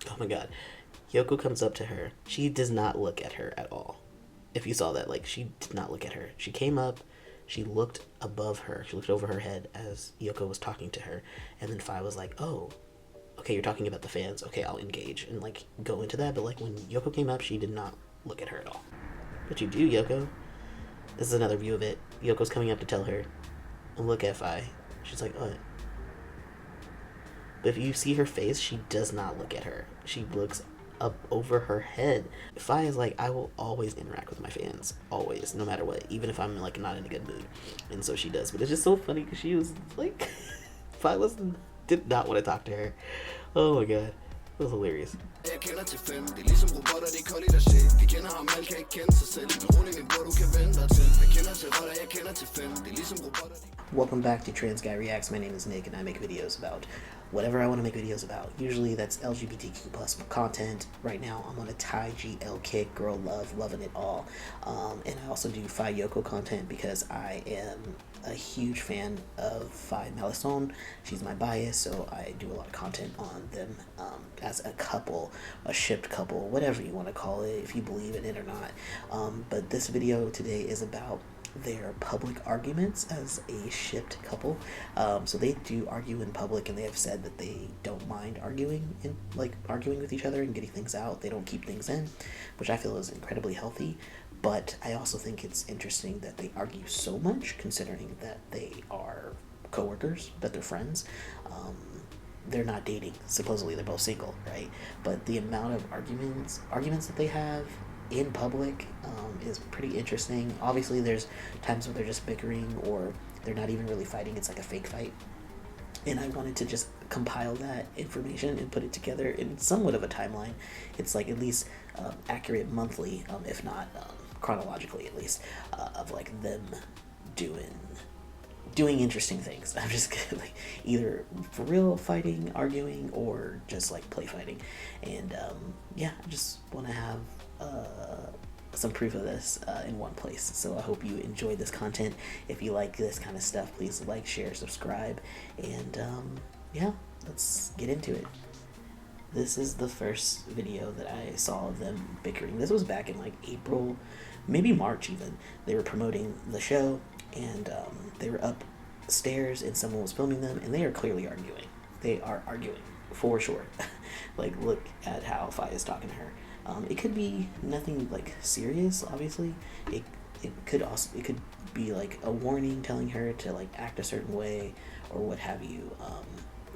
Oh my god. Yoko comes up to her. She does not look at her at all. If you saw that, like, she did not look at her. She came up, she looked above her, she looked over her head as Yoko was talking to her, and then Faye was like, oh, okay, you're talking about the fans, okay, I'll engage, and, like, go into that, but, like, when Yoko came up, she did not look at her at all. But you do, Yoko. This is another view of it. Yoko's coming up to tell her, look at Faye. She's like, what? But if you see her face, she does not look at her. She looks up over her head. Faye is like, I will always interact with my fans, always, no matter what, even if I'm like not in a good mood, and so she does. But it's just so funny because she was like, Faye did not want to talk to her. Oh my god, it was hilarious. Welcome back to TransGuyReacts. My name is Nick, and I make videos about whatever I want to make videos about. Usually that's LGBTQ plus content. Right now I'm on a Thai GL kick, girl love, loving it all. And I also do FayeYoko content because I am a huge fan of Faye Malison. She's my bias, so I do a lot of content on them as a couple, a shipped couple, whatever you want to call it, if you believe in it or not. But this video today is about their public arguments as a shipped couple. So they do argue in public, and they have said that they don't mind arguing with each other and getting things out. They don't keep things in, which I feel is incredibly healthy. But I also think it's interesting that they argue so much, considering that they are coworkers, that they're friends. They're not dating. Supposedly they're both single, right? But the amount of arguments that they have in public is pretty interesting. Obviously there's times where they're just bickering, or they're not even really fighting, it's like a fake fight, and I wanted to just compile that information and put it together in somewhat of a timeline. It's like at least accurate monthly, if not chronologically at least, of like them doing interesting things. I'm just like either for real fighting, arguing, or just like play fighting. And yeah, I just want to have some proof of this in one place. So I hope you enjoyed this content. If you like this kind of stuff, please like, share, subscribe, and yeah, let's get into it. This is the first video that I saw of them bickering. This was back in like April, maybe March even. They were promoting the show, and they were upstairs and someone was filming them, and they are clearly arguing. They are arguing for sure. Like, look at how Faye is talking to her. It could be nothing like serious, obviously. It could be like a warning telling her to like act a certain way or what have you.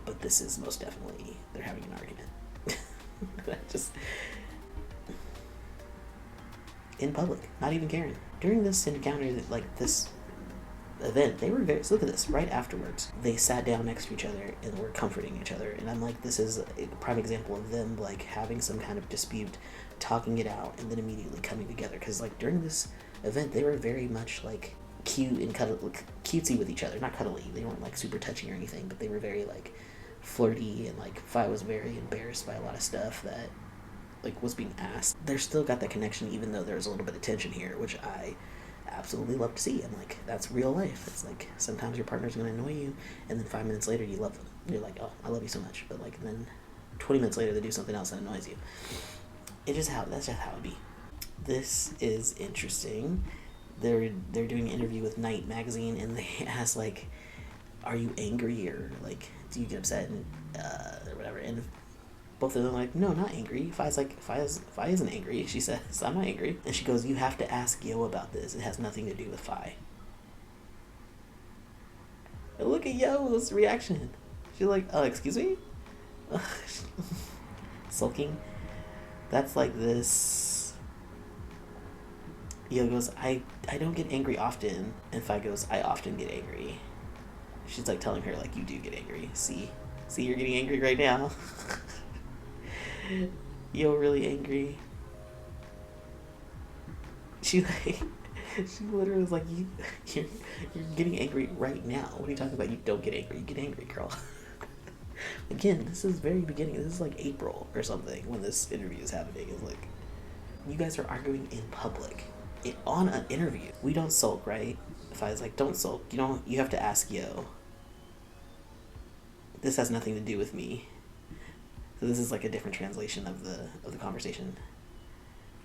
But this is most definitely, they're having an argument. Just in public, not even caring. During this encounter, like this event, they were very, so look at this, right afterwards they sat down next to each other and were comforting each other, and I'm like, this is a prime example of them like having some kind of dispute, talking it out, and then immediately coming together. Because like during this event they were very much like cute and cutesy with each other, not cuddly, they weren't like super touchy or anything, but they were very like flirty, and like Faye was very embarrassed by a lot of stuff that like was being asked. They're still got that connection, even though there's a little bit of tension here, which I absolutely love to see. I'm like, that's real life. It's like sometimes your partner's gonna annoy you, and then 5 minutes later you love them. You're like, oh, I love you so much. But like then 20 minutes later they do something else that annoys you. That's just how it be. This is interesting. They're doing an interview with Night magazine, and they ask like, are you angry, or like do you get upset, and or whatever, and both of them are like, no, not angry. Faye isn't angry. She says, I'm not angry. And she goes, you have to ask Yo about this. It has nothing to do with Faye. And look at Yo's reaction. She's like, excuse me? Sulking. That's like this. Yo goes, I don't get angry often. And Faye goes, I often get angry. She's like telling her, like, you do get angry. See, you're getting angry right now. Yo really angry. She literally was like, you're getting angry right now. What are you talking about? You don't get angry. You get angry, girl. Again, this is very beginning. This is like April or something when this interview is happening. It's like, you guys are arguing in public on an interview. We don't sulk, right? Faye's like, don't sulk. You have to ask Yo. This has nothing to do with me. So this is like a different translation of the conversation.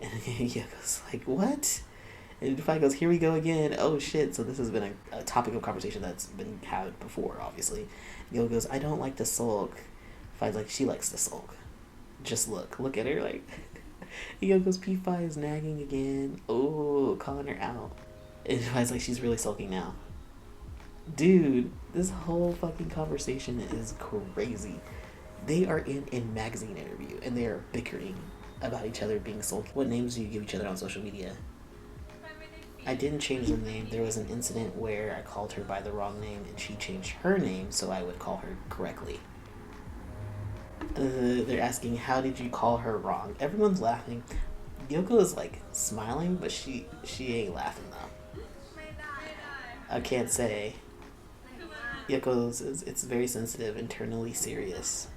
And Yoko's like, what? And Faye goes, here we go again. Oh shit. So this has been a topic of conversation that's been had before, obviously. Yoko goes, I don't like to sulk. Faye's like, she likes to sulk. Just look at her like. Yoko's P5 is nagging again. Oh, calling her out. And Faye's like, she's really sulking now. Dude, this whole fucking conversation is crazy. They are in a magazine interview and they are bickering about each other being sulky. What names do you give each other on social media? I didn't change the name. There was an incident where I called her by the wrong name and she changed her name so I would call her correctly. They're asking, how did you call her wrong? Everyone's laughing. Yoko is like smiling, but she ain't laughing though. I can't say. Yoko's it's very sensitive, internally serious.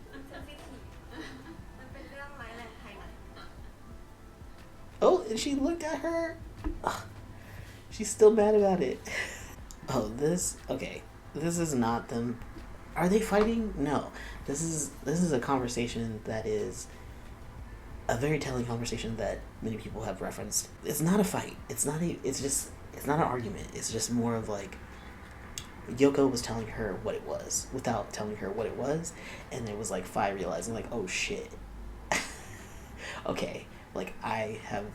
Oh, and she looked at her. Ugh, she's still mad about it. Oh, okay. This is not them. Are they fighting? No. This is a conversation that is a very telling conversation that many people have referenced. It's not a fight. It's not an argument. It's just more of like Yoko was telling her what it was without telling her what it was, and it was like Faye realizing like, oh shit. Okay, like I have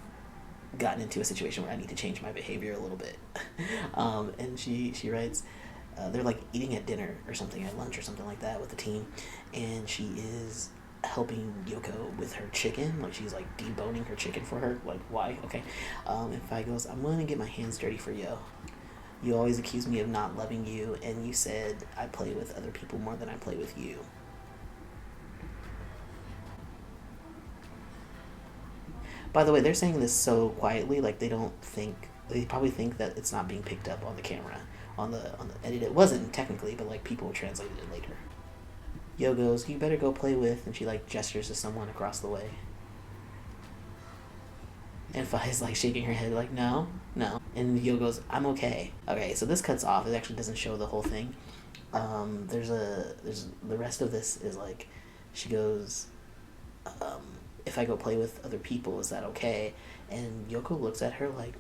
gotten into a situation where I need to change my behavior a little bit. And she writes, they're like eating at dinner or something, at lunch or something like that with the team, and she is helping Yoko with her chicken, like she's like deboning her chicken for her, like why? Okay. And Faye goes, I'm willing to get my hands dirty for Yo. You always accuse me of not loving you, and you said I play with other people more than I play with you. By the way, they're saying this so quietly, like they probably think that it's not being picked up on the camera, on the edit. It wasn't technically, but like people translated it later. Yo goes, you better go play with, and she like gestures to someone across the way. And Faye's like shaking her head like, no. And Yo goes, I'm okay. Okay, so this cuts off. It actually doesn't show the whole thing. There's the rest of this is like, she goes, if I go play with other people, is that okay? And Yoko looks at her like,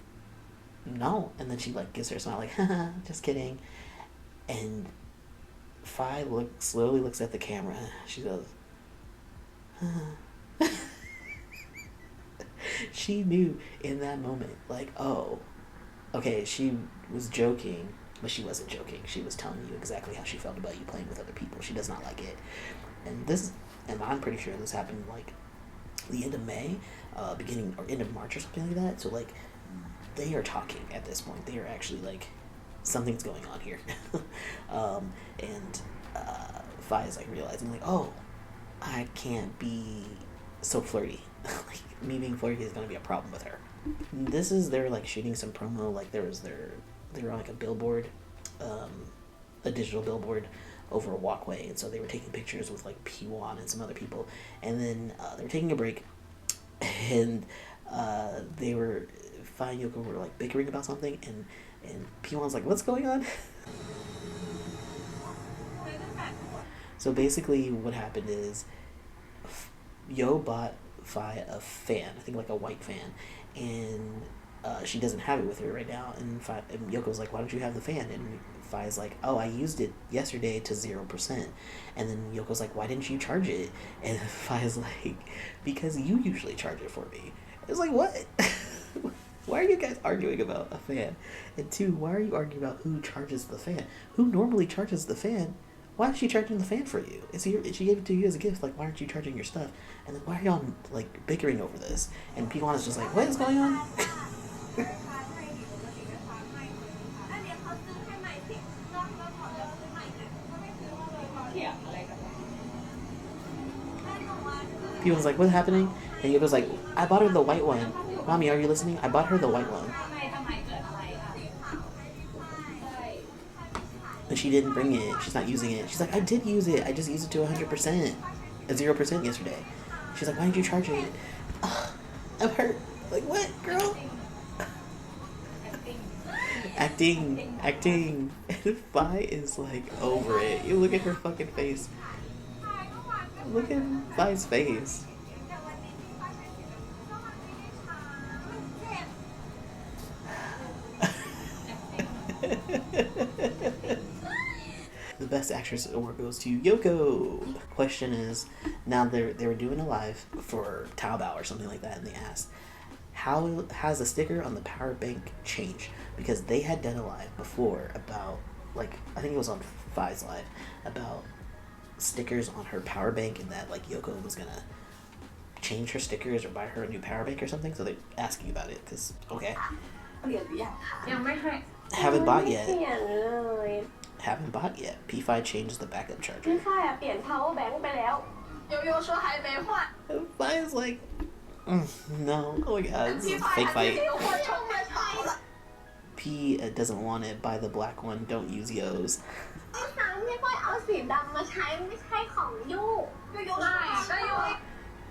no. And then she like gives her a smile like, haha, just kidding. And Faye slowly looks at the camera. She goes, haha. She knew in that moment, like, oh, okay, she was joking, but she wasn't joking. She was telling you exactly how she felt about you playing with other people. She does not like it. And I'm pretty sure this happened, like, the end of May, beginning, or end of March or something like that. So, like, they are talking at this point. They are actually, like, something's going on here. Faye is, like, realizing, like, oh, I can't be so flirty. Like, me being flirty is going to be a problem with her. They're like shooting some promo, like they were on like a billboard, a digital billboard over a walkway, and so they were taking pictures with like P1 and some other people, and then they were taking a break, and they were Faye and Yoko were like bickering about something, and P1's like, what's going on? So basically what happened is Yo bought Faye a fan, I think like a white fan, and she doesn't have it with her right now, and Yoko's like, why don't you have the fan? And Faye's like, oh, I used it yesterday to 0%. And then Yoko's like, why didn't you charge it? And Faye's like, because you usually charge it for me. It's like, what? Why are you guys arguing about a fan? And two, why are you arguing about who charges the fan? Who normally charges the fan? Why is she charging the fan for you? She gave it to you as a gift. Like, why aren't you charging your stuff? And then why are y'all, like, bickering over this? And P1 is just like, what is going on? P1's like, what's happening? And Yoko's like, I bought her the white one. Mommy, are you listening? I bought her the white one. And she didn't bring it. She's not using it. She's like, I did use it. I just used it to 100%. 0% yesterday. She's like, why didn't you charge it? I'm hurt. Like, what, girl? Acting. And Faye is like over it. You look at her fucking face. Look at Faye's face. The Best Actress award goes to Yoko. Question is, now they were doing a live for Taobao or something like that, and they asked, how has the sticker on the power bank changed? Because they had done a live before about, like, I think it was on Faye's live, about stickers on her power bank, and that, like, Yoko was gonna change her stickers or buy her a new power bank or something. So they're asking about it, because, okay. Haven't bought yet. Haven't bought yet. P5 changed the backup charger. Faye's like, no, oh my god, this is a fake fight. P doesn't want it, buy the black one, don't use Yo's.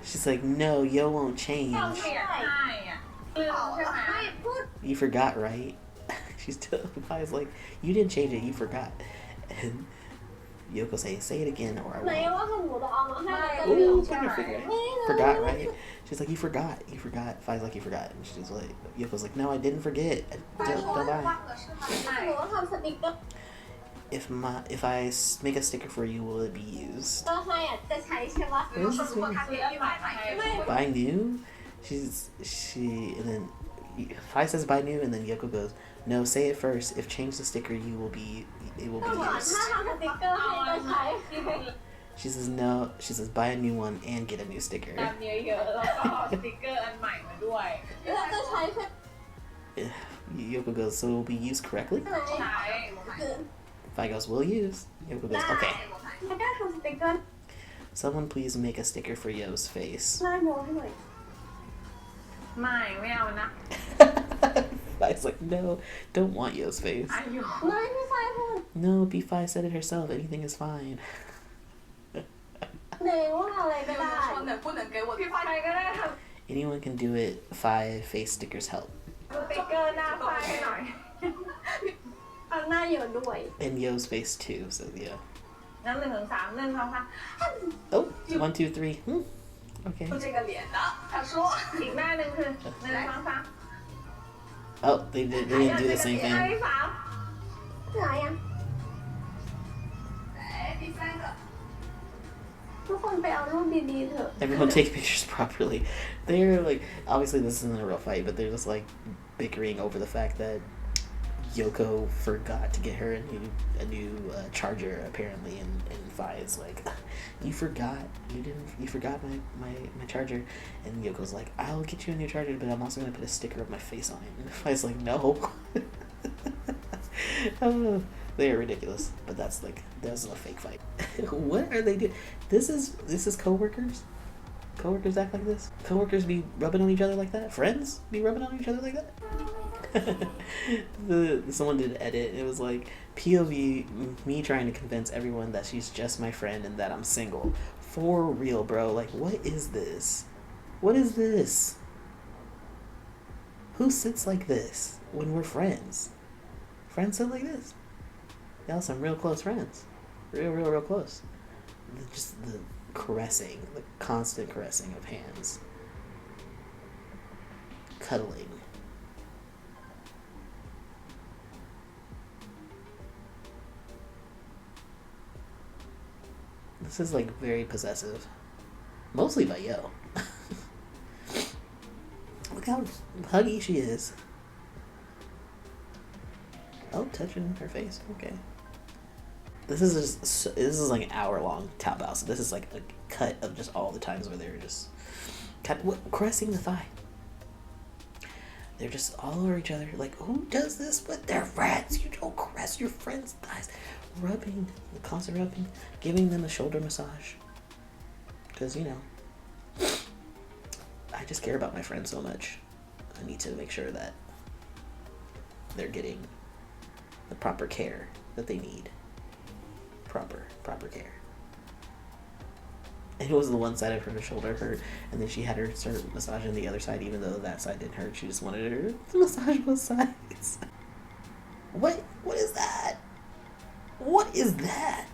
She's like, no, Yo won't change. You forgot, right? She's still, Faye's like, you didn't change it, you forgot. And Yoko say it again or I won't. Ooh, put your finger. Forgot, right? She's like, you forgot. Faye's like, you forgot. And she's like, Yoko's like, no, I didn't forget. Don't lie. If I make a sticker for you, will it be used? Buy new? And then Faye says buy new, and then Yoko goes, no, say it first. If change the sticker, it will be used. She says no. She says buy a new one and get a new sticker. Yoko goes, so it will be used correctly? Faye goes, we'll use. Yoko goes, okay. Someone please make a sticker for Yo's face. Faye's like, no, don't want Yo's face. No, B5 said it herself. Anything is fine. Anyone can do it. Faye face stickers help. And Yo's face too, so yeah. Oh, 1, 2, 3. Okay. Oh, they didn't do the same thing. Everyone take pictures properly. They're like, obviously this isn't a real fight, but they're just like bickering over the fact that Yoko forgot to get her a new charger apparently, and Faye's like, you forgot my charger, and Yoko's like, I'll get you a new charger, but I'm also gonna put a sticker of my face on it, and Faye's like, no. They are ridiculous, but that's a fake fight. What are they doing? This is coworkers. Coworkers act like this. Coworkers be rubbing on each other like that. Friends be rubbing on each other like that. Someone did an edit. It was like POV me trying to convince everyone that she's just my friend and that I'm single. For real, bro. Like, what is this? What is this? Who sits like this when we're friends? Friends sit like this. Y'all some real close friends. Real close. Just the caressing, the constant caressing of hands. Cuddling. This is like very possessive. Mostly by Yo. Look how huggy she is. Oh, touching her face. Okay. This is like an hour long Taobao, so this is like a cut of just all the times where they're just caressing the thigh. They're just all over each other. Like, who does this with their friends? You don't caress your friends' thighs. Rubbing, the constant rubbing, giving them a shoulder massage. Because, you know, I just care about my friends so much. I need to make sure that they're getting the proper care that they need. Proper care. And it was the one side of her shoulder hurt, and then she had her start massaging the other side, even though that side didn't hurt. She just wanted her to massage both sides. What is that? What is that?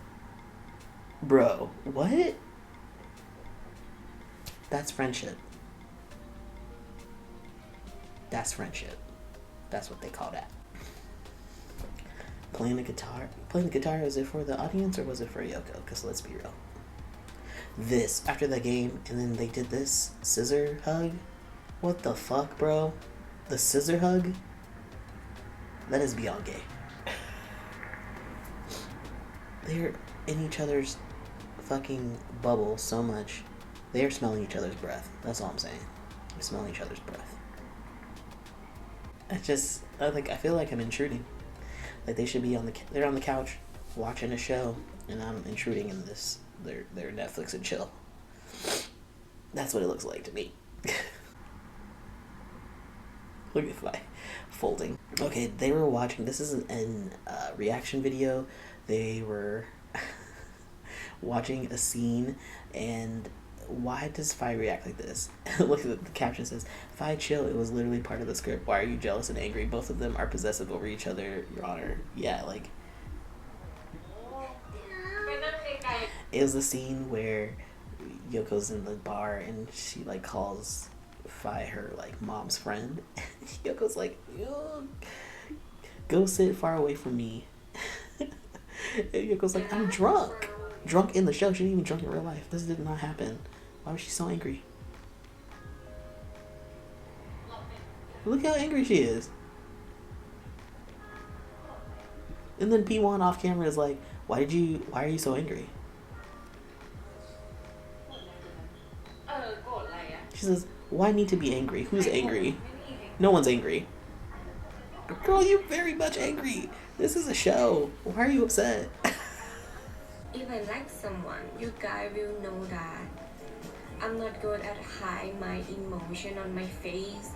Bro, what? That's friendship. That's friendship. That's what they call that. Playing the guitar. Is it for the audience or was it for Yoko? Because let's be real. This, after the game, and then they did this scissor hug. What the fuck, bro? The scissor hug? That is beyond gay. They're in each other's fucking bubble so much. They are smelling each other's breath. That's all I'm saying. They're smelling each other's breath. I feel like I'm intruding. Like they should be they're on the couch watching a show, and I'm intruding in this their Netflix and chill. That's what it looks like to me. Look at Faye folding. Okay, they were watching. This is an reaction video. They were watching a scene, and why does Faye react like this? Look at the caption says, "Faye, chill. It was literally part of the script. Why are you jealous and angry? Both of them are possessive over each other, Your Honor." Yeah, like it was the scene where Yoko's in the bar and she like calls Faye her like mom's friend. Yoko's like, go sit far away from me. And Yoko's like, I'm drunk. Drunk in the show. She didn't even drunk in real life. This did not happen. Why was she so angry? Look how angry she is. And then P1 off camera is like, why are you so angry? She says, why need to be angry? Who's angry? No one's angry. Girl, you're very much angry. This is a show. Why are you upset? If I like someone, you guys will know that I'm not good at hiding my emotion on my face.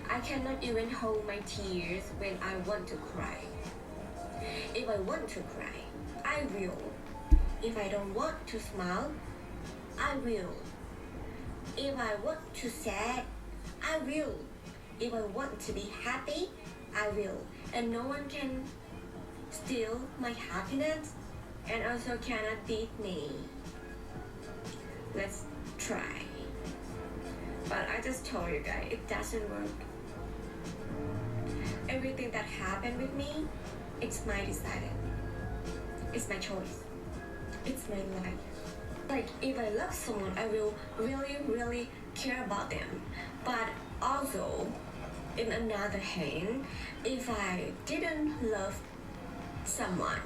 I cannot even hold my tears when I want to cry. If I want to cry, I will. If I don't want to smile, I will. If I want to sad, I will. If I want to be happy, I will. And no one can steal my happiness and also cannot beat me. Let's try. But I just told you guys, it doesn't work. Everything that happened with me, it's my decided. It's my choice. It's my life. Like, if I love someone, I will really, really care about them. But also, in another hand, if I didn't love someone,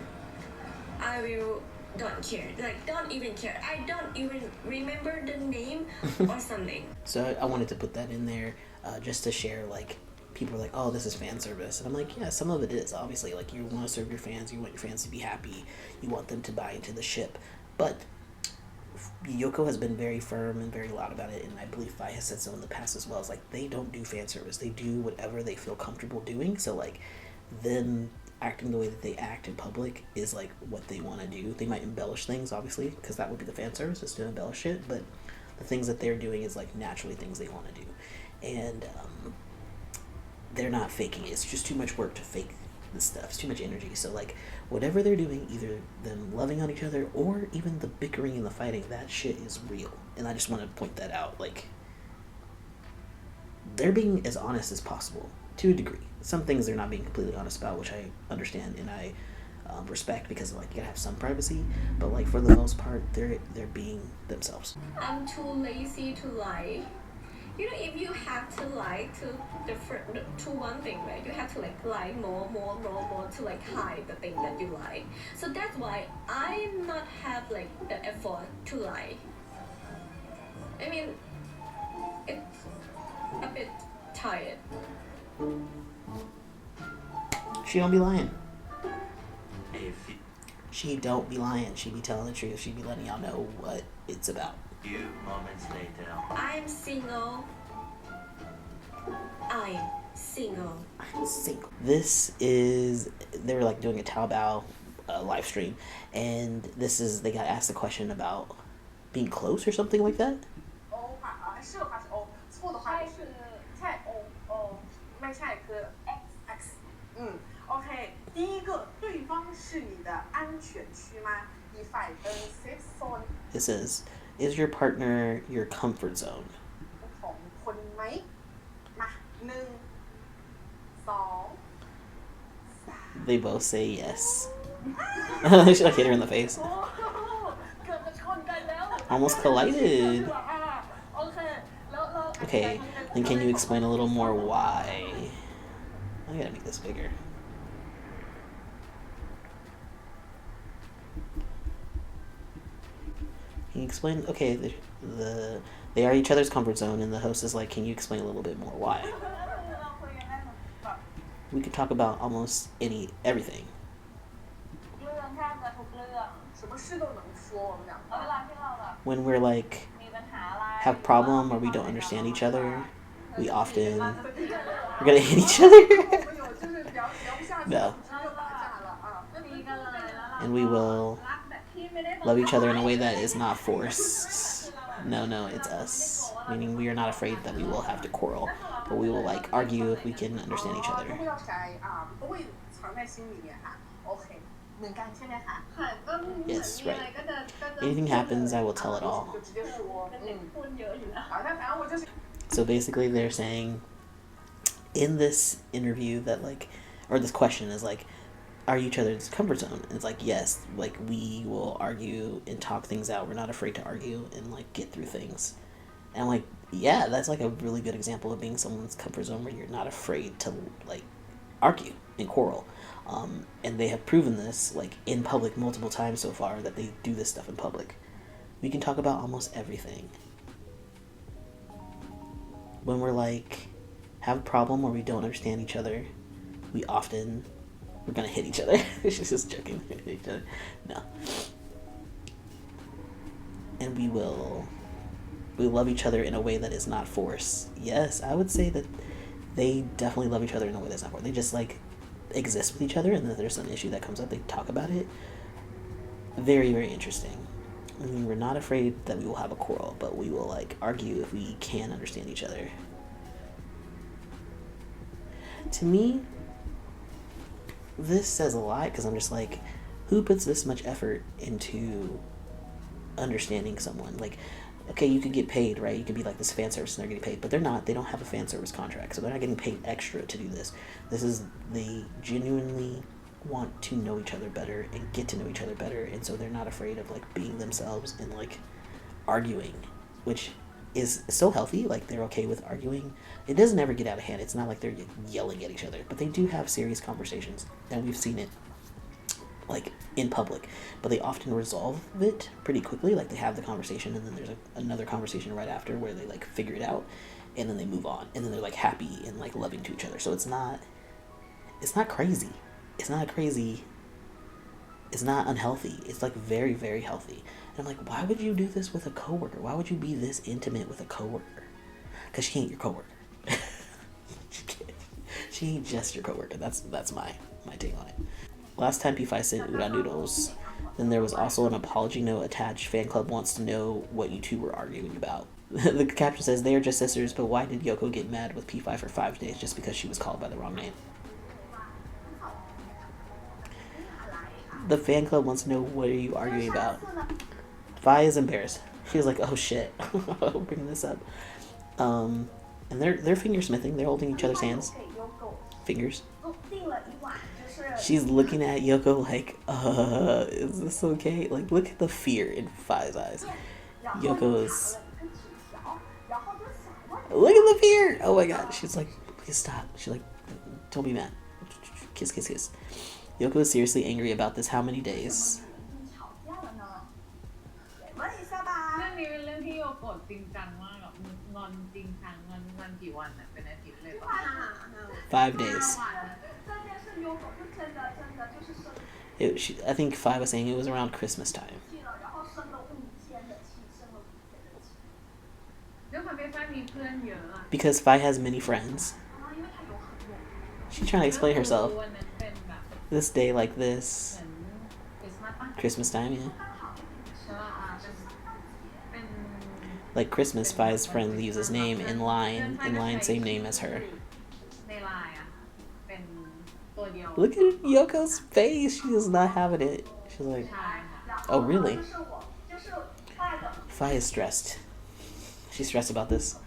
I will don't care. Like, don't even care. I don't even remember the name or something. So I wanted to put that in there just to share, like, people are like, oh, this is fan service. And I'm like, yeah, some of it is. Obviously, like, you want to serve your fans. You want your fans to be happy. You want them to buy into the ship. But Yoko has been very firm and very loud about it, and I believe Faye has said so in the past as well. It's like, they don't do fan service. They do whatever they feel comfortable doing. So, like, them acting the way that they act in public is, like, what they want to do. They might embellish things, obviously, because that would be the fan service, is to embellish it. But the things that they're doing is, like, naturally things they want to do. And they're not faking it. It's just too much work to fake this stuff. It's too much energy. So, like, whatever they're doing, either them loving on each other or even the bickering and the fighting, that shit is real. And I just want to point that out. Like, they're being as honest as possible to a degree. Some things they're not being completely honest about, which I understand and I respect, because, like, you gotta have some privacy. But, like, for the most part, they're being themselves. I'm too lazy to lie. You know, if you have to lie to one thing, right? You have to, like, lie more to, like, hide the thing that you lie. So that's why I not have, like, the effort to lie. I mean, it's a bit tired. She don't be lying. She don't be lying. She be telling the truth. She be letting y'all know what it's about. Few moments later. I'm single. I'm single. I'm single. This is, they were, like, doing a Taobao live stream, and this is, they got asked a question about being close or something like that. OK， 第一个，对方是你的安全区吗？ If I don't safe zone. It says, Is your partner your comfort zone? ของคนไหมมา1 2 They both say yes. Should I hit her in the face? เกือบจะชนกันแล้ว Almost collided. โอเคแล้วเรา Okay, then can you explain a little more why? I gotta make this bigger. Can you explain? Okay, they are each other's comfort zone, and the host is like, can you explain a little bit more why? เราคุยกันได้แบบ We could talk about almost everything. เรื่องแทบจะทุกเรื่อง什么事都能说我们俩เวลาที่เราแบบ When we're like มีปัญหาอะไร have problem or we don't understand each other, we often we're gonna hit each other. No. And we will love each other in a way that is not forced. No, it's us. Meaning we are not afraid that we will have to quarrel, but we will like argue if we can understand each other. 不要ใช้不会藏在心里面ค่ะโอเคเหมือนกันใช่ไหมคะค่ะก็ Yes, right. Anything happens, I will tell it all. 就直接说พูดเยอะอยู่แล้ว反正我就是 So basically they're saying in this interview that like, or this question is like, are you each other's comfort zone? And it's like, yes, like we will argue and talk things out. We're not afraid to argue and like get through things. And I'm like, yeah, that's like a really good example of being someone's comfort zone where you're not afraid to like argue and quarrel. And they have proven this like in public multiple times so far that they do this stuff in public. We can talk about almost everything. When we're like have a problem or we don't understand each other, we're gonna hit each other. She's just joking. Hit each other. No. And we love each other in a way that is not forced. Yes, I would say that they definitely love each other in a way that's not forced. They just like exist with each other, and then there's an issue that comes up, they talk about it. Very, very interesting. I mean, we're not afraid that we will have a quarrel, but we will like argue if we can understand each other. To me, this says a lot because I'm just like, who puts this much effort into understanding someone? Like, okay, you could get paid, right? You could be like this fan service and they're getting paid, but they're not. They don't have a fan service contract, so they're not getting paid extra to do this. They genuinely want to know each other better and get to know each other better, and so they're not afraid of like being themselves and like arguing, which is so healthy. Like they're okay with arguing. It doesn't ever get out of hand. It's not like they're yelling at each other, but they do have serious conversations, and we've seen it like in public, but they often resolve it pretty quickly. Like they have the conversation and then there's another conversation right after where they like figure it out and then they move on and then they're like happy and like loving to each other. So it's not crazy. It's not unhealthy. It's like very, very healthy. And I'm like, why would you do this with a coworker? Why would you be this intimate with a coworker? Because she ain't your coworker. She ain't just your coworker. That's my take on it. Last time P5 sent udon noodles, then there was also an apology note attached. Fan club wants to know what you two were arguing about. The caption says, they are just sisters, but why did Yoko get mad with P5 for 5 days just because she was called by the wrong name? The fan club wants to know, what are you arguing about? Faye is embarrassed. She's like, oh shit, I'm bringing this up. And they're fingersmithing. They're holding each other's hands. Fingers. She's looking at Yoko like, is this okay? Like, look at the fear in Faye's eyes. Yoko's... Look at the fear! Oh my god. She's like, please stop. She's like, don't be mad. Kiss, kiss, kiss. Yoko is seriously angry about this. How many days? เรื่องนี้เป็นเรื่องที่โยโกรธจริงจังมากแบบงอนจริงจังงอนกี่วันน่ะเป็นอาทิตย์เลยป่ะ 5 days. I think Faye was saying it was around Christmas time. ด้วยความที่ฝ้ายมีเพื่อนเยอะอะ Because Faye has many friends. She's trying to explain herself. วันนั้นเป็นแบบ This day like this. เหมือนคริสต์มาสป่ะ Christmas time, yeah. ใช่ป่ะเป็น Like Christmas, Faye's friend leaves his name in line, same name as her. ในไลน์อะเป็นตัวเดียว Look at Yoko's face. She is not having it. She's like, ใช่ค่ะ oh, really? Faye is stressed. She's stressed about this.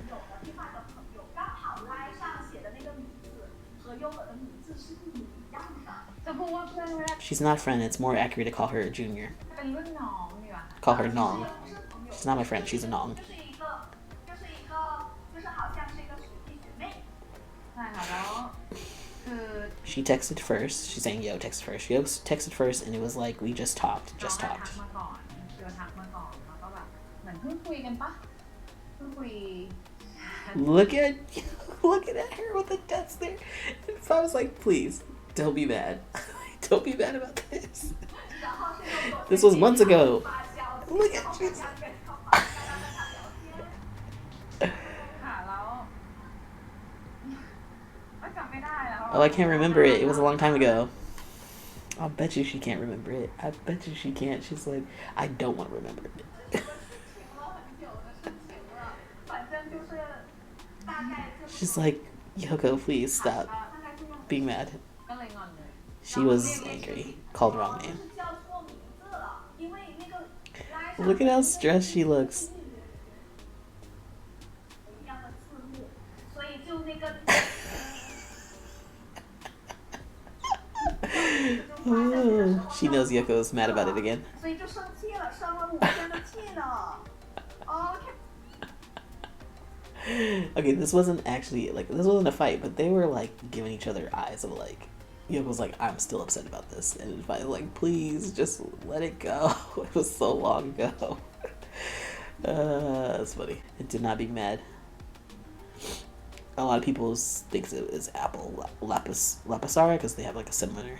She's not a friend. It's more accurate to call her a junior. Call her Nong. She's not my friend. She's a Nong. She texted first. She's saying Yo texted first. Yo texted first, and it was like, we just talked. Just talked. Look at her with the death stare. And if I was like, please, don't be mad. Don't be mad about this. This was months ago. Look at you. Oh, I can't remember it. It was a long time ago. I'll bet you she can't remember it. I bet you she can't. She's like, I don't want to remember it. She's like, Yoko, please stop being mad. She was angry. Called the wrong name. Look at how stressed she looks. Oh, she knows Yoko's mad about it again. Okay, this wasn't actually, like, this wasn't a fight, but they were, like, giving each other eyes of, like, Yoko's like, I'm still upset about this. And Faye's like, please, just let it go. It was so long ago. That's funny. It did not be mad. A lot of people think it is Apple Lapisara because they have, like, a similar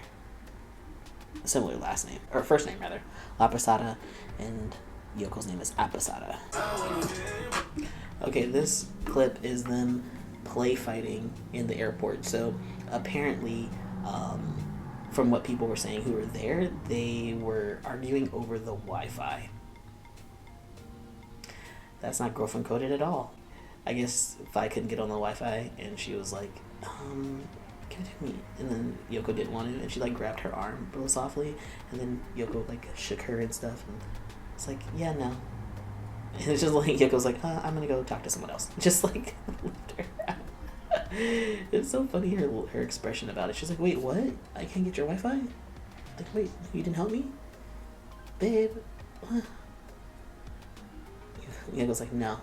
last name. Or first name, rather. Lapisada, and Yoko's name is Apisada. Okay, this clip is them play fighting in the airport. So apparently, from what people were saying who were there, they were arguing over the Wi-Fi. That's not girlfriend coded at all. I guess Faye couldn't get on the Wi-Fi, and she was like, give it to me. And then Yoko didn't want to, and she like grabbed her arm real softly, and then Yoko like shook her and stuff, and it's like, yeah, no. And it's just like, Yoko's like, I'm gonna go talk to someone else. Just like, left her out. It's so funny, her expression about it. She's like, wait, what? I can't get your Wi-Fi? Like, wait, you didn't help me? Babe, what? Yoko's like, no.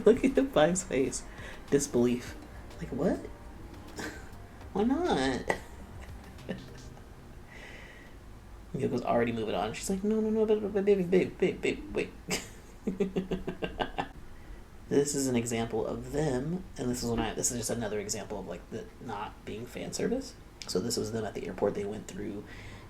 Look at Faye's face. Disbelief. Like, what? Why not? Yoko's already moving on. She's like, no, babe, wait. This is an example of them, and this is just another example of like the not being fan service. So this was them at the airport. They went through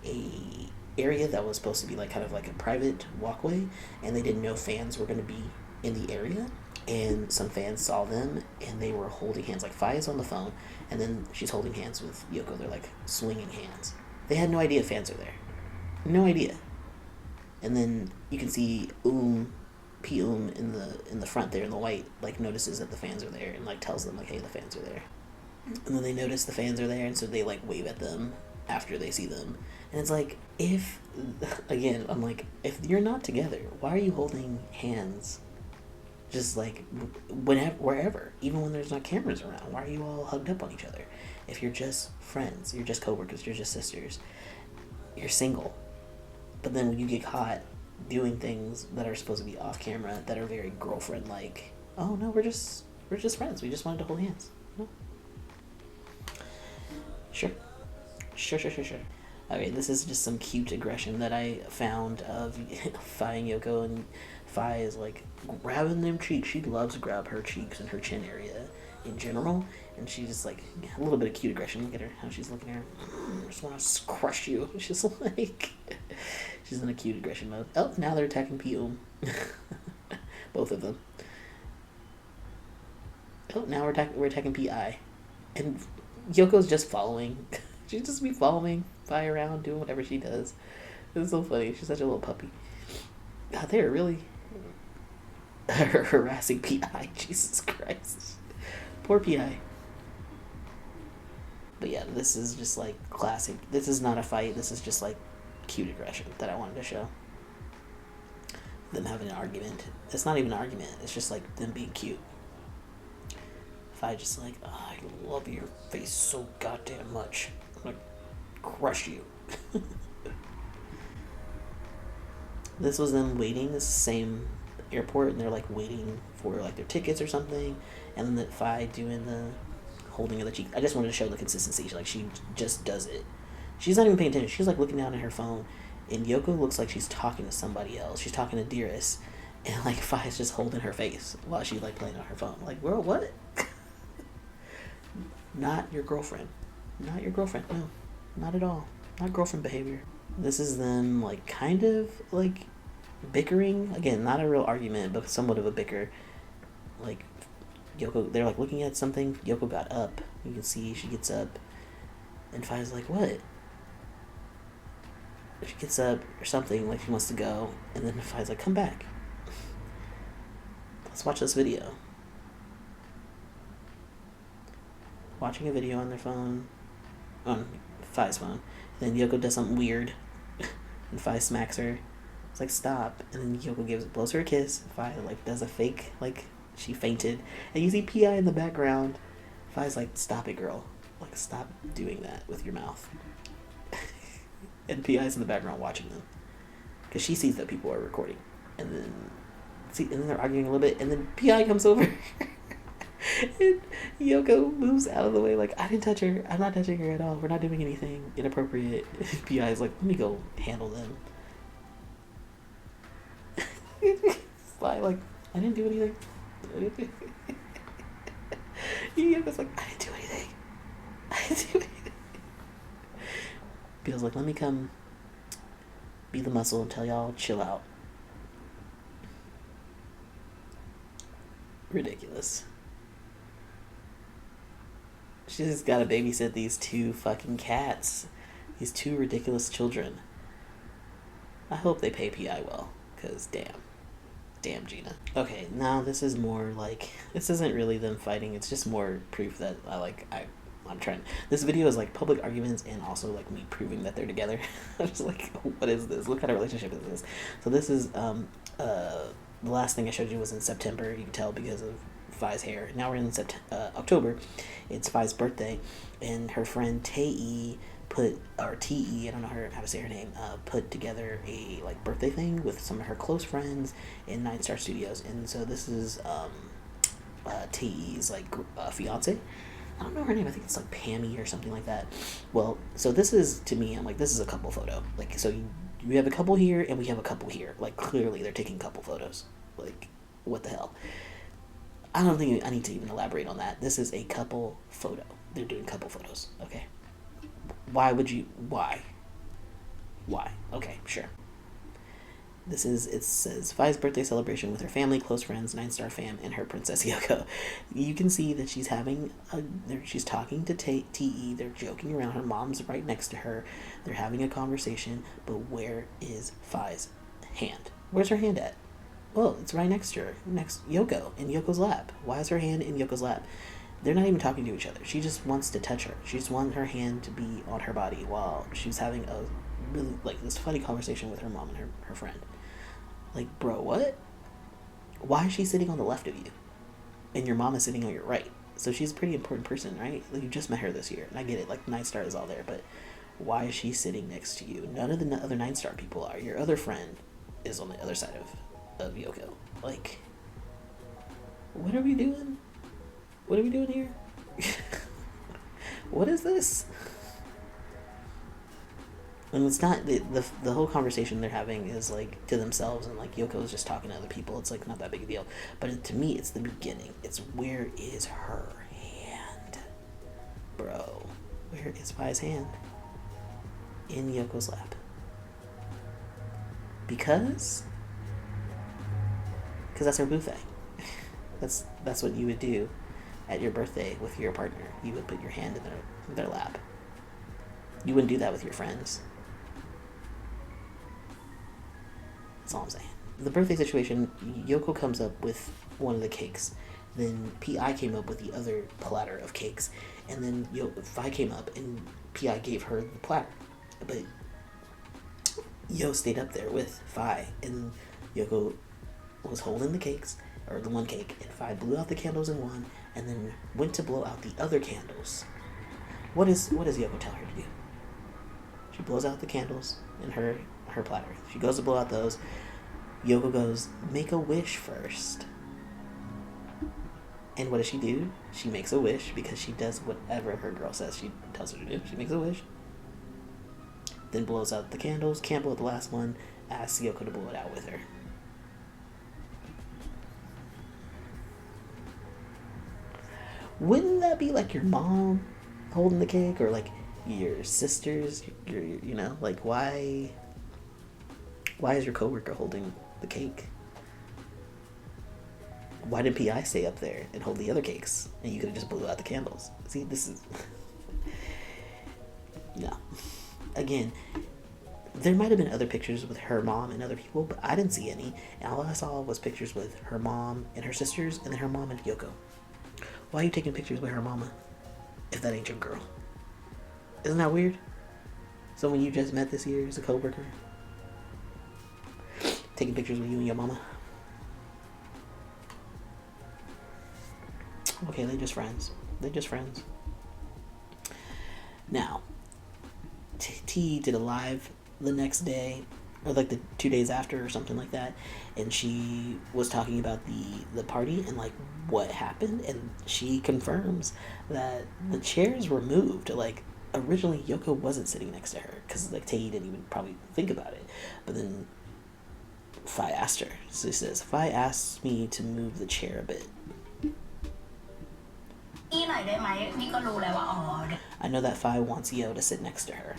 a area that was supposed to be like kind of like a private walkway, and they didn't know fans were going to be in the area. And some fans saw them, and they were holding hands. Like Faye's on the phone, and then she's holding hands with Yoko. They're like swinging hands. They had no idea fans are there. No idea. And then you can see P-Um in the front there in the white, like notices that the fans are there and like tells them like, hey, the fans are there. And then they notice the fans are there, and so they like wave at them after they see them. And it's like, if you're not together, why are you holding hands? Just like wherever, even when there's not cameras around, why are you all hugged up on each other? If you're just friends, you're just coworkers, you're just sisters, you're single. But then when you get caught doing things that are supposed to be off camera that are very girlfriend like, oh no, we're just friends. We just wanted to hold hands. No. Sure. Okay, this is just some cute aggression that I found of Faye and Yoko, and Faye is like grabbing them cheeks. She loves to grab her cheeks and her chin area in general, and she's just like a little bit of cute aggression. Look at her, how she's looking at her. I just want to crush you. She's like, she's in a cute aggression mode. Oh, now they're attacking P-Um. Both of them. Oh, now we're attacking P.I. And Yoko's just following. She'd just be following Faye around, doing whatever she does. It's so funny. She's such a little puppy. God, they're really harassing P.I. Jesus Christ. Poor P.I. But yeah, this is just like classic. This is not a fight. This is just like cute aggression that I wanted to show. Them having an argument. It's not even an argument. It's just like them being cute. If I just like, oh, I love your face so goddamn much. I'm gonna crush you. This was them waiting. This same airport, and they're like waiting for like their tickets or something. And then the Faye doing the holding of the cheek. I just wanted to show the consistency. She just does it. She's not even paying attention. She's like looking down at her phone, and Yoko looks like she's talking to somebody else. She's talking to Dearest, and like Faye's just holding her face while she's like playing on her phone. Like, girl, what? Not your girlfriend. Not your girlfriend. No, not at all. Not girlfriend behavior. This is them like kind of like bickering. Again, not a real argument, but somewhat of a bicker. Like Yoko, they're like looking at something. Yoko got up. You can see she gets up, and Faye's like, "What?" She gets up or something, like she wants to go, and then Faye's like, "Come back. Let's watch this video." Watching a video on their phone, on Faye's phone. And then Yoko does something weird, and Faye smacks her. It's like, stop. And then Yoko blows her a kiss. Faye like does a fake, like she fainted, and you see Pi in the background. Faye's like, stop it, girl. Like, stop doing that with your mouth. And Pi's in the background watching them, because she sees that people are recording. And then they're arguing a little bit, and then Pi comes over. And Yoko moves out of the way like, I didn't touch her. I'm not touching her at all. We're not doing anything inappropriate. Pi is like, let me go handle them. Faye like, I didn't do anything. Yoko's like, I didn't do anything. I didn't do anything. Pi's like, let me come be the muscle and tell y'all chill out. Ridiculous. She's just gotta babysit these two fucking cats. These two ridiculous children. I hope they pay Pi well, because damn. Damn, Gina. Okay, now this is more like, this isn't really them fighting, it's just more proof that I'm trying. This video is like public arguments and also like me proving that they're together. I'm just like, what is this? What kind of relationship is this? So this is, the last thing I showed you was in September. You can tell because of Faye's hair. Now we're in October. It's Faye's birthday, and her friend Tae Te, I don't know how to say her name, put together a like birthday thing with some of her close friends in 9 Star Studios. And so this is Tae's like fiance. I don't know her name. I think it's like Pammy or something like that. Well, so this is, to me, I'm like, this is a couple photo. Like, so we have a couple here and we have a couple here. Like, clearly they're taking couple photos. Like, what the hell? I don't think I need to even elaborate on that. This is a couple photo. They're doing couple photos. Okay. Why? Okay, sure. It says Faye's birthday celebration with her family, close friends, 9 Star fam, and her Princess Yoko. You can see that she's she's talking to Te. They're joking around. Her mom's right next to her. They're having a conversation, but where is Faye's hand? Where's her hand at? Well, it's right next to her, next Yoko, in Yoko's lap. Why is her hand in Yoko's lap? They're not even talking to each other. She just wants to touch her. She just wants her hand to be on her body while she's having a really, like, this funny conversation with her mom and her friend. Like, bro, what? Why is she sitting on the left of you? And your mom is sitting on your right. So she's a pretty important person, right? Like, you just met her this year. And I get it, like, 9 Star is all there. But why is she sitting next to you? None of the other 9 Star people are. Your other friend is on the other side of Yoko. Like, what are we doing? What are we doing here? What is this? And it's not, the whole conversation they're having is like to themselves, and like Yoko is just talking to other people. It's like not that big a deal. But to me, it's the beginning. It's where is her hand? Bro, where is Faye's hand? In Yoko's lap. Because that's her buffet. That's what you would do at your birthday with your partner. You would put your hand in their lap. You wouldn't do that with your friends. That's all I'm saying. The birthday situation, Yoko comes up with one of the cakes, Then P.I. came up with the other platter of cakes, and then Faye came up and P.I. gave her the platter. But Yo stayed up there with Faye, and Yoko was holding the cakes, or the one cake, and Faye blew out the candles in one, and then went to blow out the other candles. What does Yoko tell her to do? She blows out the candles in her platter. She goes to blow out those. Yoko goes, make a wish first. And what does she do? She makes a wish because she does whatever her girl says she tells her to do. She makes a wish. Then blows out the candles. Can't blow out the last one. Asks Yoko to blow it out with her. Wouldn't that be like your mom holding the cake, or like your sisters? You know, like why is your coworker holding the cake? Why did P.I. stay up there and hold the other cakes, and you could have just blew out the candles? See, this is no. Again, there might have been other pictures with her mom and other people, but I didn't see any. And all I saw was pictures with her mom and her sisters, and then her mom and Yoko. Why are you taking pictures with her mama if that ain't your girl? Isn't that weird? Someone you just met this year is a coworker taking pictures with you and your mama. Okay, they're just friends. They're just friends. Now, T did a live the next day, or like the 2 days after or something like that, and she was talking about the party and like what happened, and she confirms that the chairs were moved. Like originally Yoko wasn't sitting next to her because like T didn't even probably think about it, but then Faye asked her. So she says, Faye asked me to move the chair a bit. I know that Faye wants Yo to sit next to her.